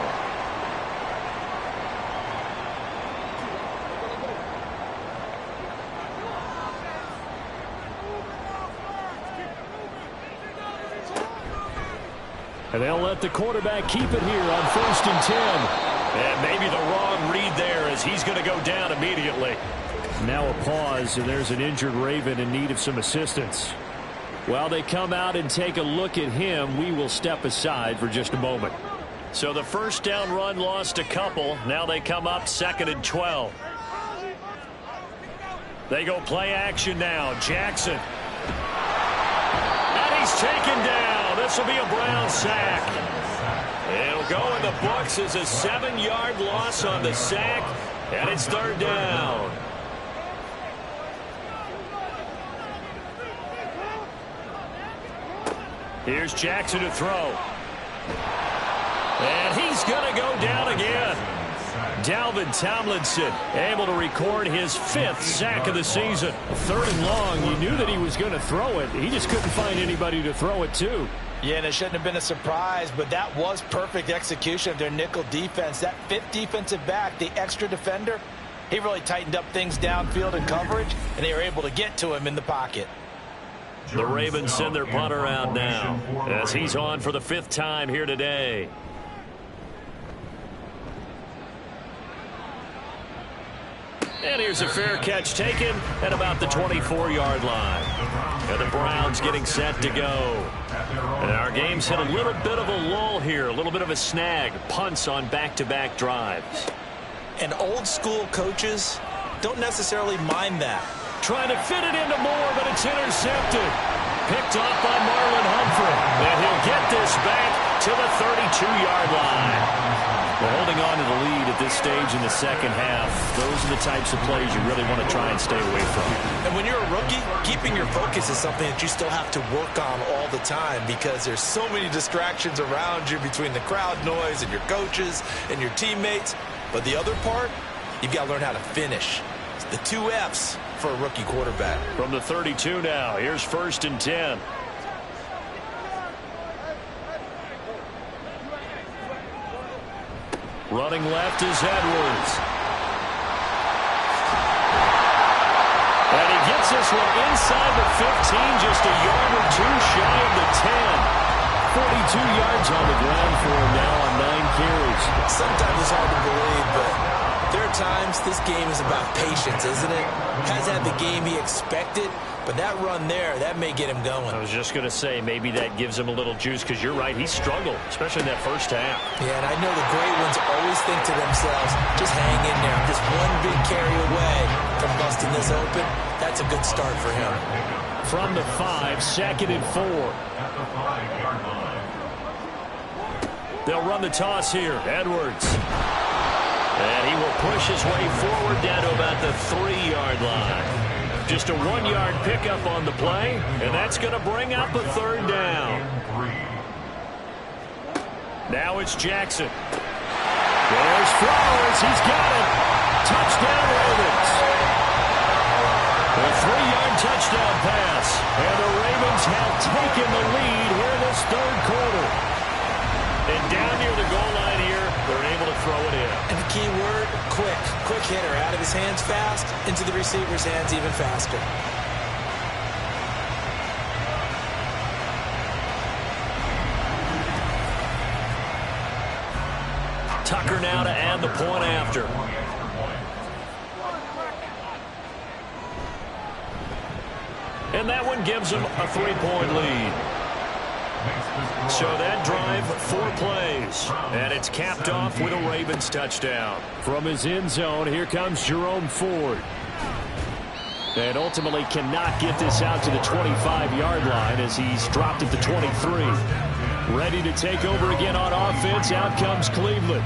And they'll let the quarterback keep it here on 1st and 10. And maybe the wrong read there as he's going to go down immediately. Now a pause, and there's an injured Raven in need of some assistance. While they come out and take a look at him, we will step aside for just a moment. So the first down run lost a couple. Now they come up 2nd and 12. They go play action now. Jackson. And he's taken down. This will be a Brown sack. It'll go in the books as a 7-yard loss on the sack, and it's 3rd down. Here's Jackson to throw. And he's going to go down again. Dalvin Tomlinson able to record his 5th sack of the season. 3rd and long. You knew that he was going to throw it. He just couldn't find anybody to throw it to. Yeah, and it shouldn't have been a surprise, but that was perfect execution of their nickel defense. That 5th defensive back, the extra defender, he really tightened up things downfield in coverage, and they were able to get to him in the pocket. The Ravens send their punter out now as he's on for the 5th time here today. And here's a fair catch taken at about the 24-yard line. And the Browns getting set to go. And our game's hit a little bit of a lull here, a little bit of a snag. Punts on back-to-back drives. And old-school coaches don't necessarily mind that. Trying to fit it into Moore, but it's intercepted. Picked off by Marlon Humphrey. And he'll get this back to the 32-yard line. Well, holding on to the lead at this stage in the second half, those are the types of plays you really want to try and stay away from. And when you're a rookie, keeping your focus is something that you still have to work on all the time because there's so many distractions around you between the crowd noise and your coaches and your teammates. But the other part, you've got to learn how to finish. It's the 2 F's for a rookie quarterback. From the 32 now, here's 1st and 10. Running left is Edwards. And he gets this one inside the 15, just a yard or 2 shy of the 10. 42 yards on the ground for him now on 9 carries. Sometimes it's hard to believe, but there are times this game is about patience, isn't it? Hasn't had the game he expected, but that run there, that may get him going. I was just going to say, maybe that gives him a little juice, because you're right, he struggled, especially in that first half. Yeah, and I know the great ones always think to themselves, just hang in there. Just one big carry away from busting this open. That's a good start for him. From the 5, 2nd and 4. At the 5-yard line. They'll run the toss here. Edwards. And he will push his way forward down to about the 3-yard line. Just a 1-yard pickup on the play, and that's going to bring up a 3rd down. Now it's Jackson. There's Flowers. He's got it. Touchdown, Ravens. A 3-yard touchdown pass. And the Ravens have taken the lead here in this third quarter. And down near the goal line here, they're able to throw it in. And the key word, quick. Quick hitter. Out of his hands fast, into the receiver's hands even faster. Tucker now to add the point after. And that one gives them a 3-point lead. So that drive, 4 plays. And it's capped off with a Ravens touchdown. From his end zone, here comes Jerome Ford. And ultimately cannot get this out to the 25-yard line as he's dropped at the 23. Ready to take over again on offense. Out comes Cleveland.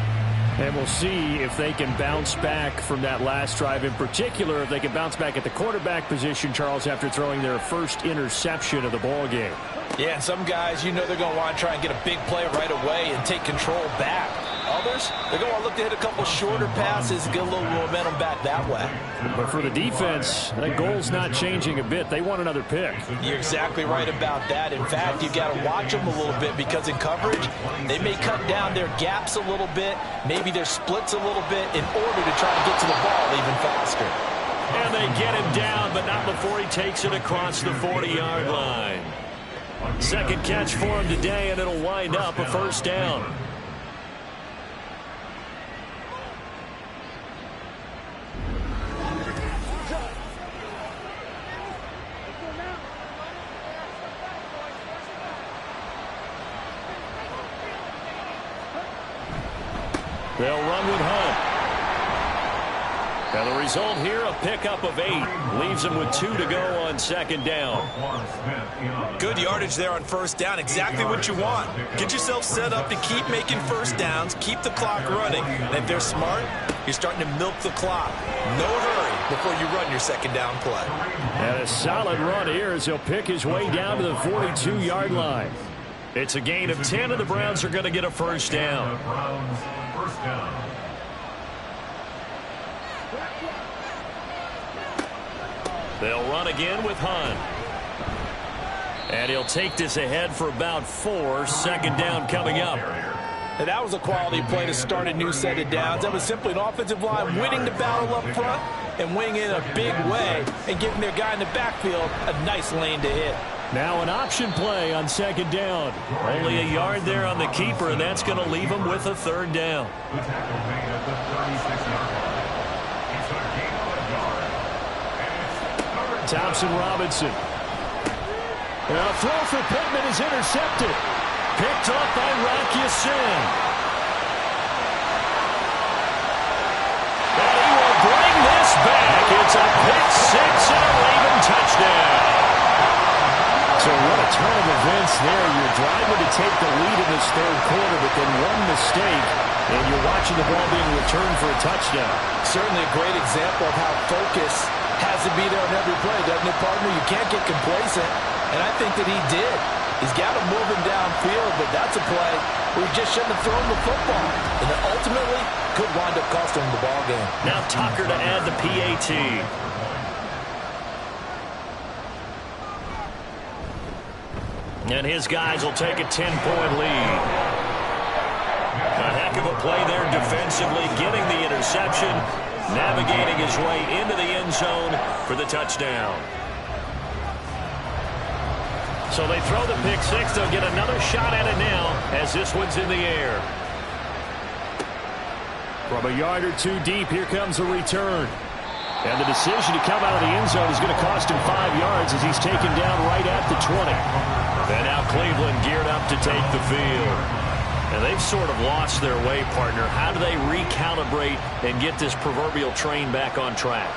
And we'll see if they can bounce back from that last drive. In particular, if they can bounce back at the quarterback position, Charles, after throwing their first interception of the ball game. Yeah, some guys, you know they're going to want to try and get a big play right away and take control back. Others, they're going to want to look to hit a couple shorter passes, get a little momentum back that way. But for the defense, that goal's not changing a bit. They want another pick. You're exactly right about that. In fact, you've got to watch them a little bit because in coverage, they may cut down their gaps a little bit, maybe their splits a little bit in order to try to get to the ball even faster. And they get him down, but not before he takes it across the 40-yard line. Second catch for him today, and it'll wind up a first down. They'll run with Hunt. And the result here, a pickup of 8. Leaves them with 2 to go on second down. Good yardage there on first down. Exactly what you want. Get yourself set up to keep making first downs, keep the clock running. And if they're smart, you're starting to milk the clock. No hurry before you run your second down play. And a solid run here as he'll pick his way down to the 42-yard line. It's a gain of 10, and the Browns are going to get a first down. They'll run again with Hunt. And he'll take this ahead for about 4. Second down coming up. And that was a quality play to start a new set of downs. That was simply an offensive line winning the battle up front and winning in a big way and giving their guy in the backfield a nice lane to hit. Now an option play on second down. Only a yard there on the keeper, and that's going to leave him with a third down. Thompson Robinson. And a throw for Pittman is intercepted. Picked up by Rocky Sin. And he will bring this back. It's a pick 6 and a Raven touchdown. So what a turn of events there. You're driving to take the lead in this third quarter, but then one mistake, and you're watching the ball being returned for a touchdown. Certainly a great example of how focus has to be there on every play, doesn't it, partner? You can't get complacent, and I think that he did. He's got to move him downfield, but that's a play where he just shouldn't have thrown the football, and it ultimately could wind up costing him the ball game. Now Tucker to add the PAT. And his guys will take a 10-point lead. A heck of a play there defensively, getting the interception, navigating his way into the end zone for the touchdown. So they throw the pick 6. They'll get another shot at it now as this one's in the air. From a yard or 2 deep, here comes a return. And the decision to come out of the end zone is going to cost him 5 yards as he's taken down right at the 20. And now Cleveland geared up to take the field. And they've sort of lost their way, partner. How do they recalibrate and get this proverbial train back on track?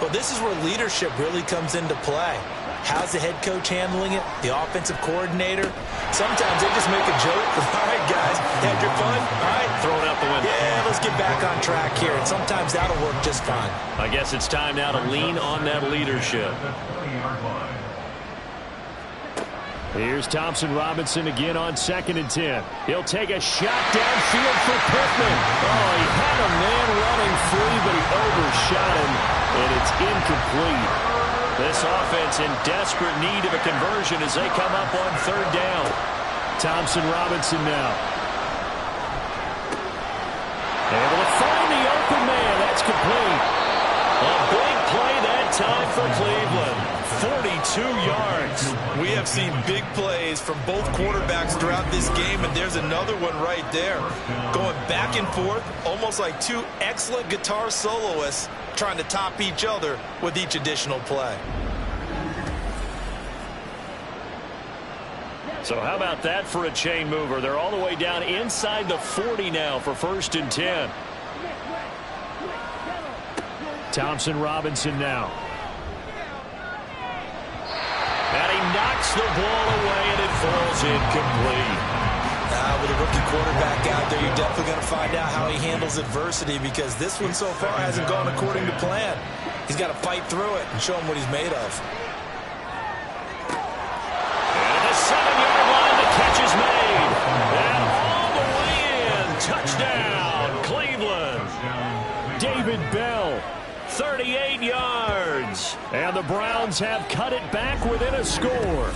Well, this is where leadership really comes into play. How's the head coach handling it? The offensive coordinator? Sometimes they just make a joke. All right, guys, had your fun? All right. Throw it out the window. Yeah, let's get back on track here. And sometimes that'll work just fine. I guess it's time now to lean on that leadership. Here's Thompson Robinson again on 2nd and 10. He'll take a shot downfield for Pittman. Oh, he had a man running free, but he overshot him, and it's incomplete. This offense in desperate need of a conversion as they come up on 3rd down. Thompson Robinson now. Able to find the open man. That's complete. A big play that time for Cleveland. 42 yards. We have seen big plays from both quarterbacks throughout this game, and there's another one right there. Going back and forth, almost like two excellent guitar soloists trying to top each other with each additional play. So how about that for a chain mover? They're all the way down inside the 40 now for 1st and 10. Thompson Robinson now. And he knocks the ball away, and it falls incomplete. With a rookie quarterback out there, you're definitely going to find out how he handles adversity, because this one so far hasn't gone according to plan. He's got to fight through it and show him what he's made of. And the 7-yard line, the catch is made. And all the way in. Touchdown, Cleveland. David Bell. 38 yards. And the Browns have cut it back within a score.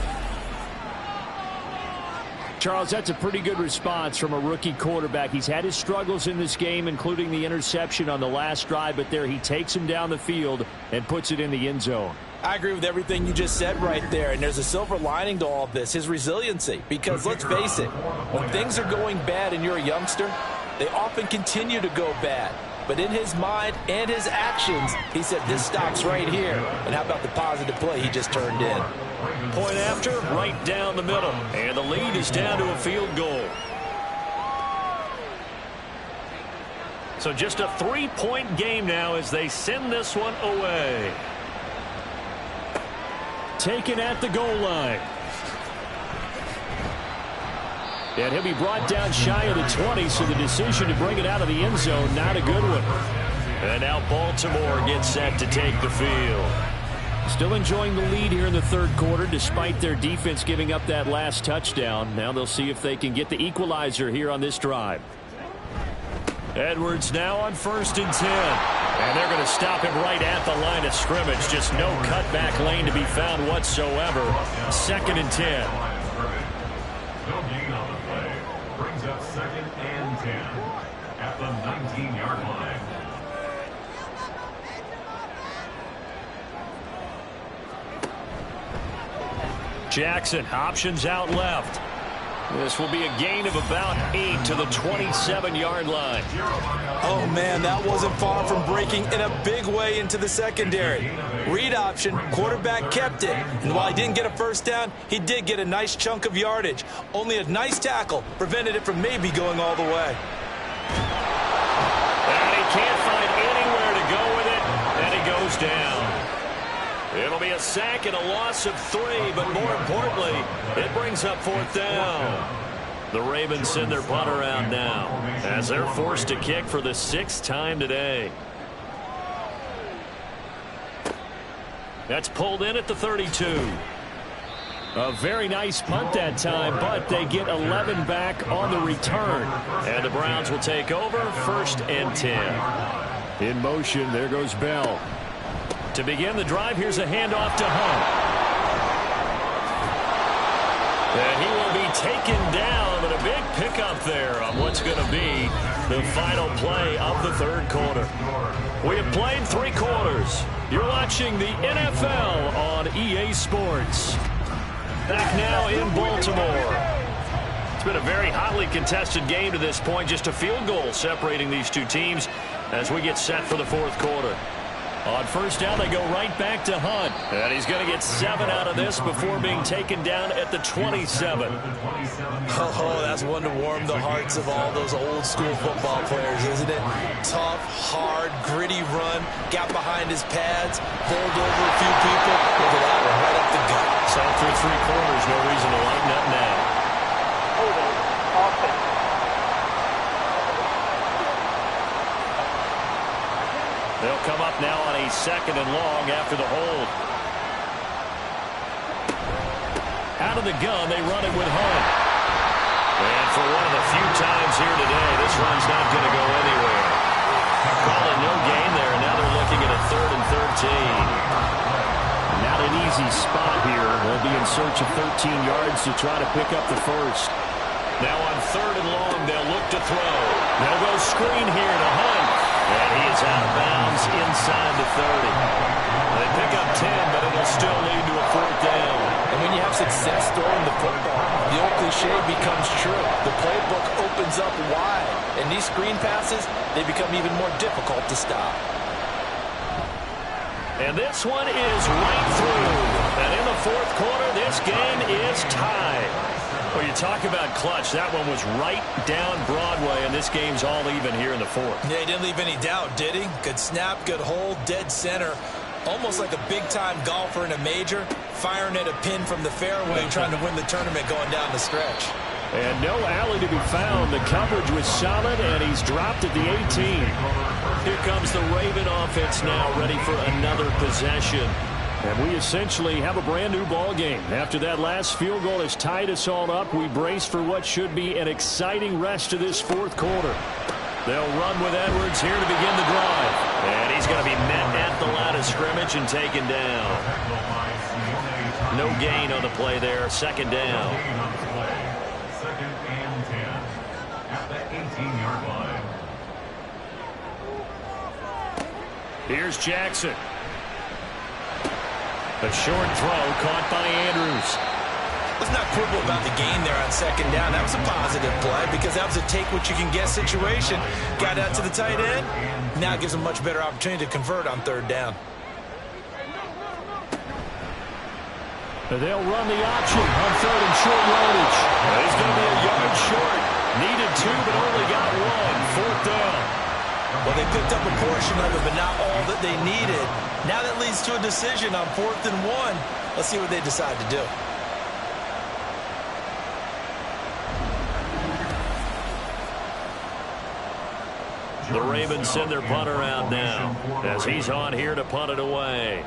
Charles, that's a pretty good response from a rookie quarterback. He's had his struggles in this game, including the interception on the last drive, but there he takes him down the field and puts it in the end zone. I agree with everything you just said right there, and there's a silver lining to all of this, his resiliency. Because let's face it, when things are going bad and you're a youngster, they often continue to go bad. But in his mind and his actions, he said, this stops right here. And how about the positive play he just turned in? Point after, right down the middle. And the lead is down to a field goal. So just a 3-point game now as they send this one away. Taken at the goal line. And he'll be brought down shy of the 20, so the decision to bring it out of the end zone, not a good one. And now Baltimore gets set to take the field. Still enjoying the lead here in the 3rd quarter, despite their defense giving up that last touchdown. Now they'll see if they can get the equalizer here on this drive. Edwards now on 1st and 10. And they're going to stop him right at the line of scrimmage. Just no cutback lane to be found whatsoever. 2nd and 10. Brings up 2nd and 10 at the 19-yard line. Jackson, options out left. This will be a gain of about 8 to the 27-yard line. Oh, man, that wasn't far from breaking in a big way into the secondary. Read option, quarterback kept it. And while he didn't get a first down, he did get a nice chunk of yardage. Only a nice tackle prevented it from maybe going all the way. And he can't find anywhere to go with it, and he goes down. It'll be a sack and a loss of 3, but more importantly, it brings up 4th down. The Ravens send their punter out now as they're forced to kick for the 6th time today. That's pulled in at the 32. A very nice punt that time, but they get 11 back on the return. And the Browns will take over 1st and 10. In motion, there goes Bell. To begin the drive, here's a handoff to Hunt. And he will be taken down, but a big pickup there on what's going to be the final play of the 3rd quarter. We have played 3 quarters. You're watching the NFL on EA Sports. Back now in Baltimore. It's been a very hotly contested game to this point. Just a field goal separating these two teams as we get set for the 4th quarter. On 1st down, they go right back to Hunt. And he's going to get 7 out of this before being taken down at the 27. Oh, that's one to warm the hearts of all those old school football players, isn't it? Tough, hard, gritty run, got behind his pads, bowled over a few people. Look at that one, right up the gut. So through 3 quarters, no reason to lighten up now. They'll come up now on a 2nd and long after the hold. Out of the gun, they run it with Hunt. And for one of the few times here today, this run's not going to go anywhere. Call it no gain there. Now they're looking at a 3rd and 13. Not an easy spot here. They'll be in search of 13 yards to try to pick up the first. Now on 3rd and long, they'll look to throw. They'll go screen here to Hunt. And he is out of bounds inside the 30. They pick up 10, but it'll still lead to a 4th down. And when you have success throwing the football, the old cliche becomes true. The playbook opens up wide. And these screen passes, they become even more difficult to stop. And this one is right through. And in the 4th quarter, this game is tied. Well, you talk about clutch. That one was right down Broadway, and this game's all even here in the 4th. Yeah, he didn't leave any doubt, did he? Good snap, good hold, dead center. Almost like a big-time golfer in a major, firing at a pin from the fairway, trying to win the tournament going down the stretch. And no alley to be found. The coverage was solid, and he's dropped at the 18. Here comes the Raven offense now, ready for another possession. And we essentially have a brand-new ball game. After that last field goal has tied us all up, we brace for what should be an exciting rest of this 4th quarter. They'll run with Edwards here to begin the drive. And he's going to be met at the line of scrimmage and taken down. No gain on the play there. 2nd down. 2nd and 10 at the 18-yard line. Here's Jackson. A short throw caught by Andrews. Let's not quibble about the gain there on 2nd down. That was a positive play because that was a take-what-you-can-get situation. Got out to the tight end. Now gives him a much better opportunity to convert on 3rd down. They'll run the option on 3rd and short yardage. He's going to be a yard short. Needed 2, but only got 1. 4th down. Well, they picked up a portion of it, but not all that they needed. Now that leads to a decision on 4th and 1. Let's see what they decide to do. The Ravens send their punter out now as he's on here to punt it away.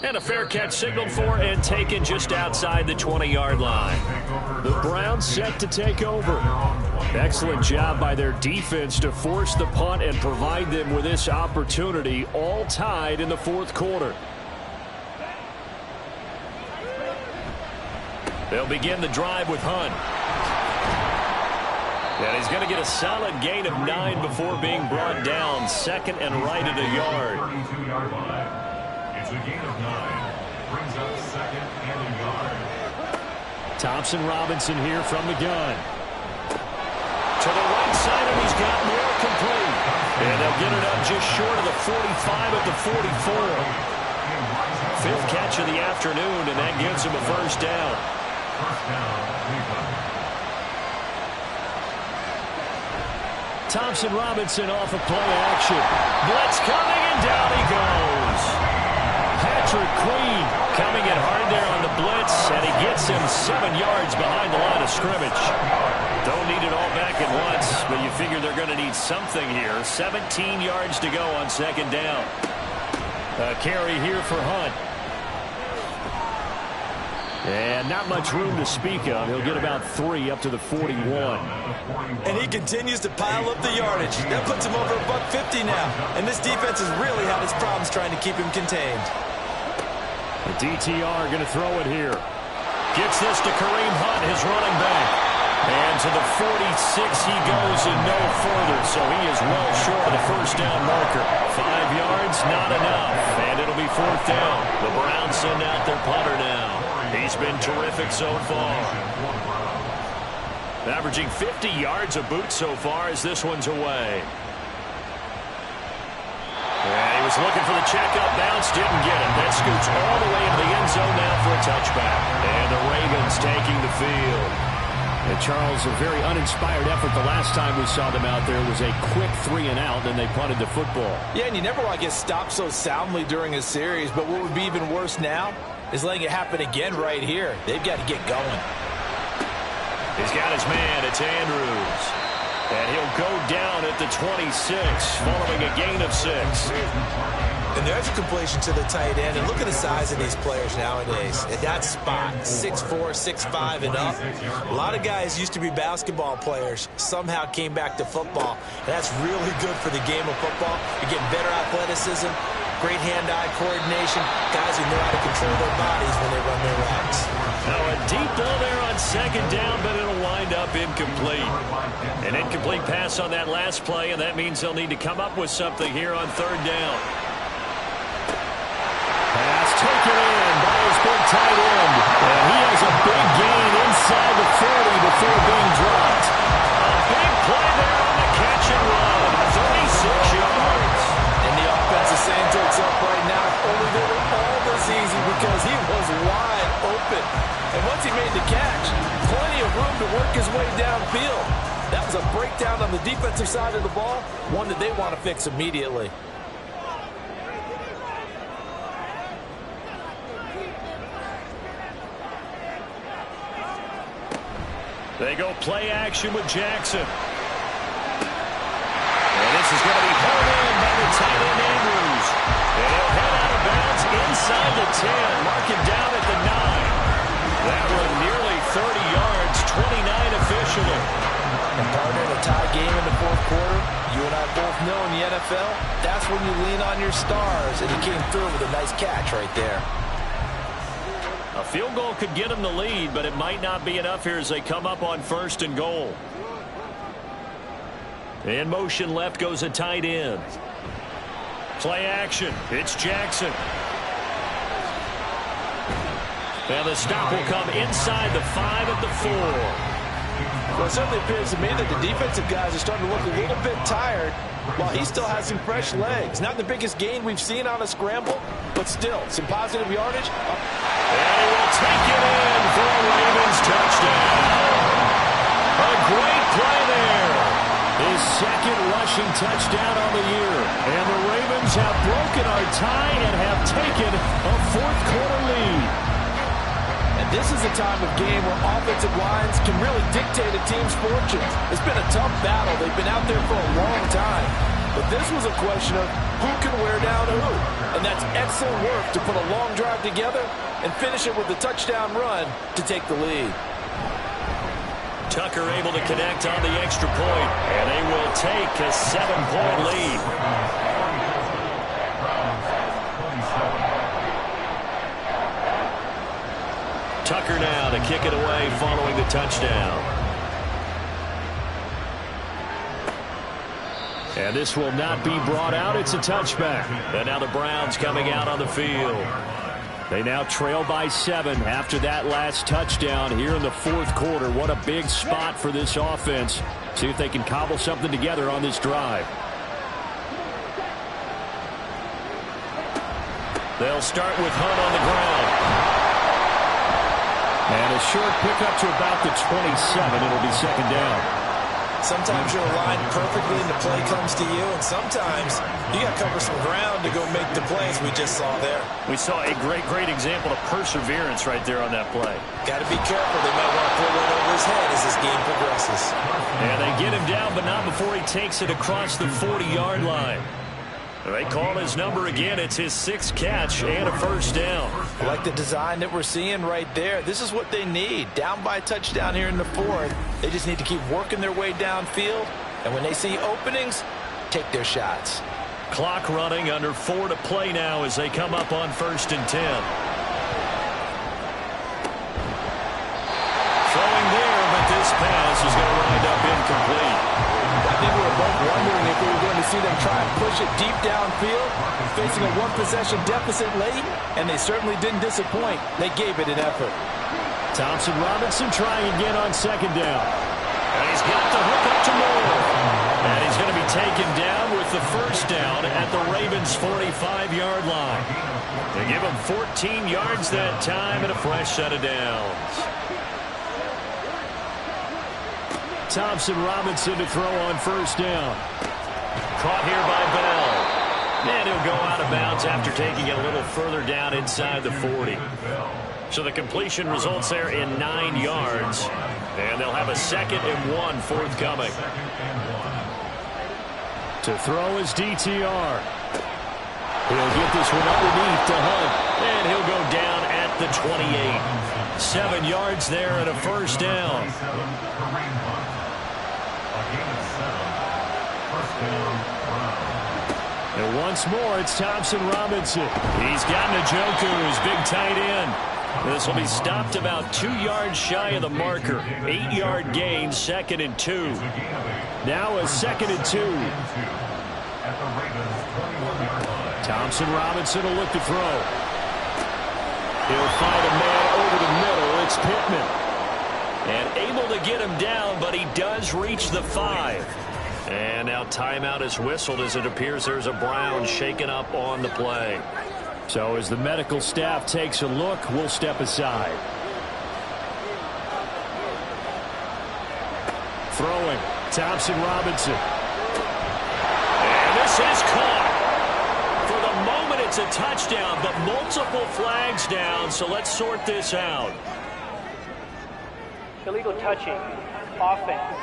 And a fair catch signaled for and taken just outside the 20-yard line. The Browns set to take over. Excellent job by their defense to force the punt and provide them with this opportunity, all tied in the 4th quarter. They'll begin the drive with Hunt. And he's going to get a solid gain of 9 before being brought down. 2nd and right at a yard. 32-yard line. It's a gain of 9. Brings up 2nd and a yard. Thompson Robinson here from the gun. To the right side, and he's got more complete. And they'll get it up just short of the 45 at the 44. 5th catch of the afternoon, and that gives him a 1st down. 1st down, Cleveland. Thompson Robinson off of play action. Blitz coming, and down he goes. Patrick Queen coming in hard there on the blitz, and he gets him 7 yards behind the line of scrimmage. Don't need it all back at once, but you figure they're going to need something here. 17 yards to go on 2nd down. A carry here for Hunt. And not much room to speak of. He'll get about 3 up to the 41. And he continues to pile up the yardage. That puts him over $150 now. And this defense has really had its problems trying to keep him contained. The DTR going to throw it here. Gets this to Kareem Hunt, his running back. And to the 46 he goes and no further. So he is well short of the 1st down marker. 5 yards, not enough. And it'll be 4th down. The Browns send out their punter now. He's been terrific so far. Averaging 50 yards a boot so far as this one's away. And he was looking for the checkup bounce, didn't get it. That scoots all the way into the end zone now for a touchback. And the Ravens taking the field. And Charles, a very uninspired effort the last time we saw them out there was a quick 3 and out, and they punted the football. Yeah, and you never want to get stopped so soundly during a series, but what would be even worse now is letting it happen again right here. They've got to get going. He's got his man. It's Andrews. And he'll he'll go down at the 26 following a gain of 6. And there's a completion to the tight end. And look at the size of these players nowadays. At that spot, 6'4", 6'5", and up. A lot of guys used to be basketball players, somehow came back to football. And that's really good for the game of football. You're getting better athleticism, great hand-eye coordination, guys who know how to control their bodies when they run their routes. Now a deep ball there on second down, but it'll wind up incomplete. An incomplete pass on that last play, and that means they'll need to come up with something here on third down. Pass taken in by his big tight end. And he has a big gain inside the 40 before being dropped. A big play there on the catch and run. 36 yards. And the offense is saying to itself right now, only they were all this easy because he was wide open. And once he made the catch, plenty of room to work his way downfield. That was a breakdown on the defensive side of the ball, one that they want to fix immediately. They go play action with Jackson. And this is going to be pulled in by the tight end Andrews. And he'll head out of bounds inside the 10. Mark him down at the 9. That one nearly 30 yards, 29 officially. And partner, in a tie game in the fourth quarter, you and I both know in the NFL, that's when you lean on your stars. And he came through with a nice catch right there. A field goal could get them the lead, but it might not be enough here as they come up on first and goal. In motion left goes a tight end. Play action. It's Jackson. And the stop will come inside the 5 at the 4. Well, it certainly appears to me that the defensive guys are starting to look a little bit tired while he still has some fresh legs. Not the biggest gain we've seen on a scramble, but still, some positive yardage. And he will take it in for a Ravens touchdown. A great play there. His second rushing touchdown on the year. And the Ravens have broken our tie and have taken a fourth quarter lead. And this is a time of game where offensive lines can really dictate a team's fortunes. It's been a tough battle. They've been out there for a long time. But this was a question of who can wear down who. And that's excellent work to put a long drive together and finish it with a touchdown run to take the lead. Tucker able to connect on the extra point, and they will take a 7-point lead. Tucker now to kick it away following the touchdown. And this will not be brought out. It's a touchback. And now the Browns coming out on the field. They now trail by 7 after that last touchdown here in the fourth quarter. What a big spot for this offense. See if they can cobble something together on this drive. They'll start with Hunt on the ground. And a short pickup to about the 27. It'll be second down. Sometimes you're aligned perfectly and the play comes to you, and sometimes you got to cover some ground to go make the plays we just saw there. We saw a great example of perseverance right there on that play. Got to be careful. They might want to pull one over his head as this game progresses. And they get him down, but not before he takes it across the 40-yard line. They call his number again. It's his 6th catch and a first down. I like the design that we're seeing right there. This is what they need. Down by a touchdown here in the fourth. They just need to keep working their way downfield. And when they see openings, take their shots. Clock running, under 4 to play now as they come up on first and 10. Throwing there, but this pass is going to wind up incomplete. I think we were both wondering if we were going to see them try and push it deep downfield, facing a one-possession deficit late, and they certainly didn't disappoint. They gave it an effort. Thompson Robinson trying again on second down. And he's got the hook up to Moore. And he's going to be taken down with the first down at the Ravens' 45-yard line. They give him 14 yards that time and a fresh set of downs. Thompson Robinson to throw on first down. Caught here by Bell. And he'll go out of bounds after taking it a little further down inside the 40. So the completion results there in 9 yards. And they'll have a 2nd and 1 forthcoming. To throw his DTR. He'll get this one underneath to Hunt, and he'll go down at the 28. 7 yards there and a first down. And once more, it's Thompson Robinson. He's got Njoku's big tight end. This will be stopped about 2 yards shy of the marker. 8-yard gain, 2nd and 2. Now a 2nd and 2. Thompson Robinson will look to throw. He'll find a man over the middle. It's Pittman. And able to get him down, but he does reach the 5. And now timeout is whistled as it appears there's a Brown shaken up on the play. So as the medical staff takes a look, we'll step aside. Throwing, Thompson Robinson. And this is caught. For the moment, it's a touchdown, but multiple flags down, so let's sort this out. Illegal touching, offense.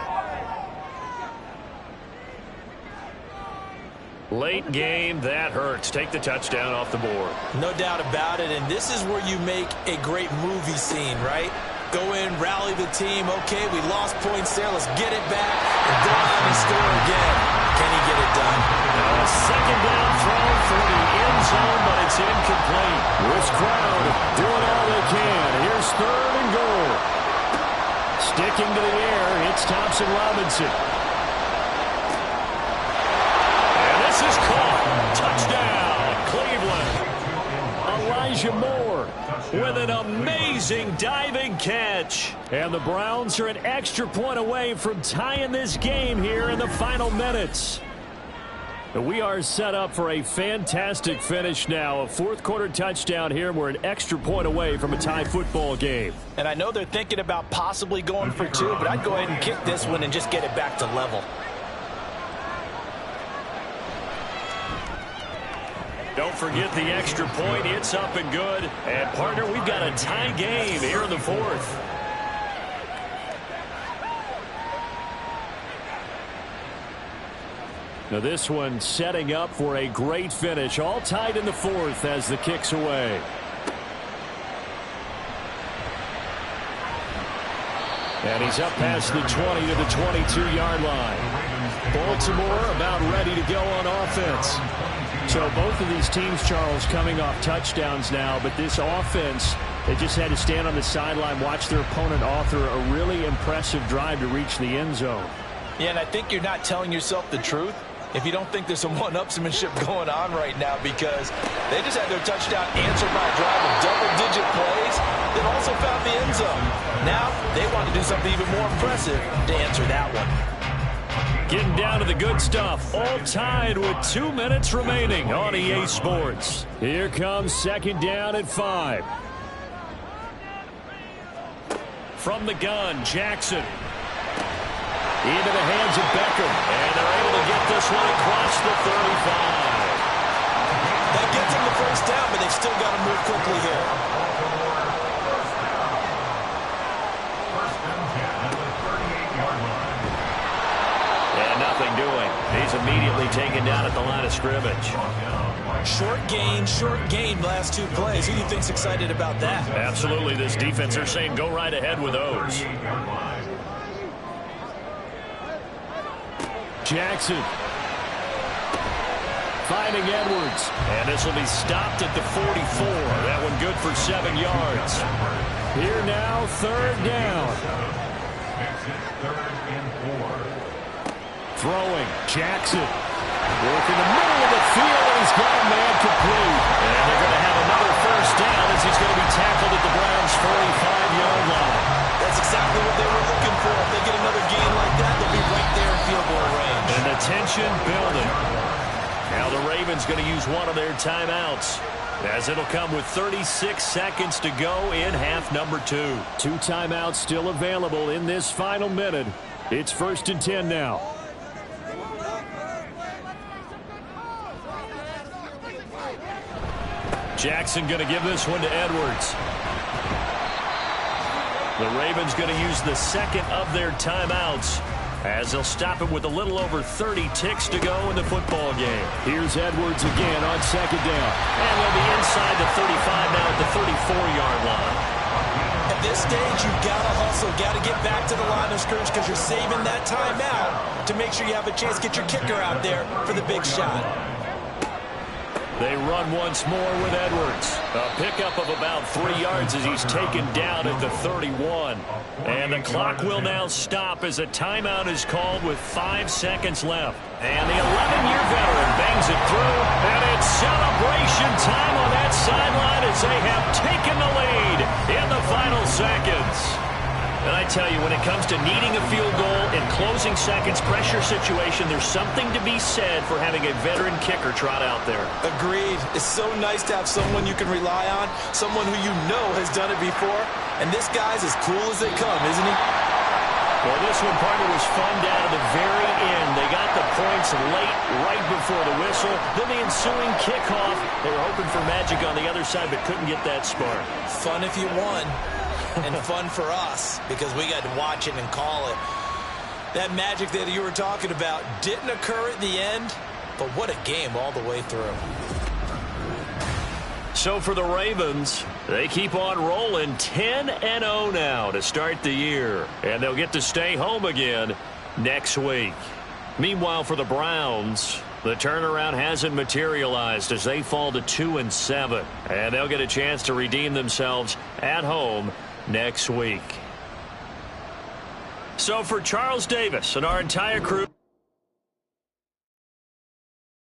Late game, that hurts. Take the touchdown off the board. No doubt about it, and this is where you make a great movie scene, right? Go in, rally the team. Okay, we lost points there. Let's get it back and go out and score again. Can he get it done? A second down throw for the end zone, but it's incomplete. This crowd doing all they can. Here's 3rd and goal. Sticking to the air, it's Thompson Robinson. This is caught. Touchdown, Cleveland. Elijah Moore with an amazing diving catch. And the Browns are an extra point away from tying this game here in the final minutes. We are set up for a fantastic finish now. A 4th quarter touchdown here. We're an extra point away from a tie football game. And I know they're thinking about possibly going for 2, but I'd go ahead and kick this one and just get it back to level. Don't forget the extra point. It's up and good. And, partner, we've got a tie game here in the 4th. Now this one setting up for a great finish. All tied in the 4th as the kick's away. And he's up past the 20 to the 22-yard line. Baltimore about ready to go on offense. So both of these teams, Charles, coming off touchdowns now, but this offense, they just had to stand on the sideline, watch their opponent author a really impressive drive to reach the end zone. Yeah, and I think you're not telling yourself the truth if you don't think there's some one-upsmanship going on right now, because they just had their touchdown answered by a drive of double-digit plays that also found the end zone. Now they want to do something even more impressive to answer that one. Getting down to the good stuff. All tied with 2 minutes remaining on EA Sports. Here comes 2nd down at 5. From the gun, Jackson. Into the hands of Beckham. And they're able to get this one across the 35. That gets them the first down, but they've still got to move quickly here. And nothing doing. He's immediately taken down at the line of scrimmage. Short gain last 2 plays. Who do you think's excited about that? Absolutely. This defense, they're saying go right ahead with those. Jackson. Finding Edwards. And this will be stopped at the 44. That one good for 7 yards. Here now, 3rd down. Throwing, Jackson. Working the middle of the field, and he's got a man complete. And they're going to have another first down as he's going to be tackled at the Browns' 45-yard line. That's exactly what they were looking for. If they get another gain like that, they'll be right there in field goal range. And the tension building. Now the Ravens going to use one of their timeouts, as it'll come with 36 seconds to go in half number 2. 2 timeouts still available in this final minute. It's 1st and 10 now. Jackson going to give this one to Edwards. The Ravens going to use the 2nd of their timeouts as they'll stop it with a little over 30 ticks to go in the football game. Here's Edwards again on second down. And they'll be inside the 35 now at the 34-yard line. At this stage, you've got to hustle, got to get back to the line of scrimmage because you're saving that timeout to make sure you have a chance to get your kicker out there for the big shot. They run once more with Edwards. A pickup of about 3 yards as he's taken down at the 31. And the clock will now stop as a timeout is called with 5 seconds left. And the 11-year veteran bangs it through. And it's celebration time on that sideline as they have taken the lead in the final seconds. And I tell you, when it comes to needing a field goal in closing seconds, pressure situation, there's something to be said for having a veteran kicker trot out there. Agreed. It's so nice to have someone you can rely on, someone who you know has done it before. And this guy's as cool as they come, isn't he? Well, this one, partner, was fun down to the very end. They got the points late, right before the whistle. Then the ensuing kickoff. They were hoping for magic on the other side, but couldn't get that spark. Fun if you won. And fun for us because we got to watch it and call it. That magic that you were talking about didn't occur at the end, but what a game all the way through. So for the Ravens, they keep on rolling 10-0 now to start the year, and they'll get to stay home again next week. Meanwhile, for the Browns, the turnaround hasn't materialized as they fall to 2-7, and they'll get a chance to redeem themselves at home next week. So for Charles Davis and our entire crew,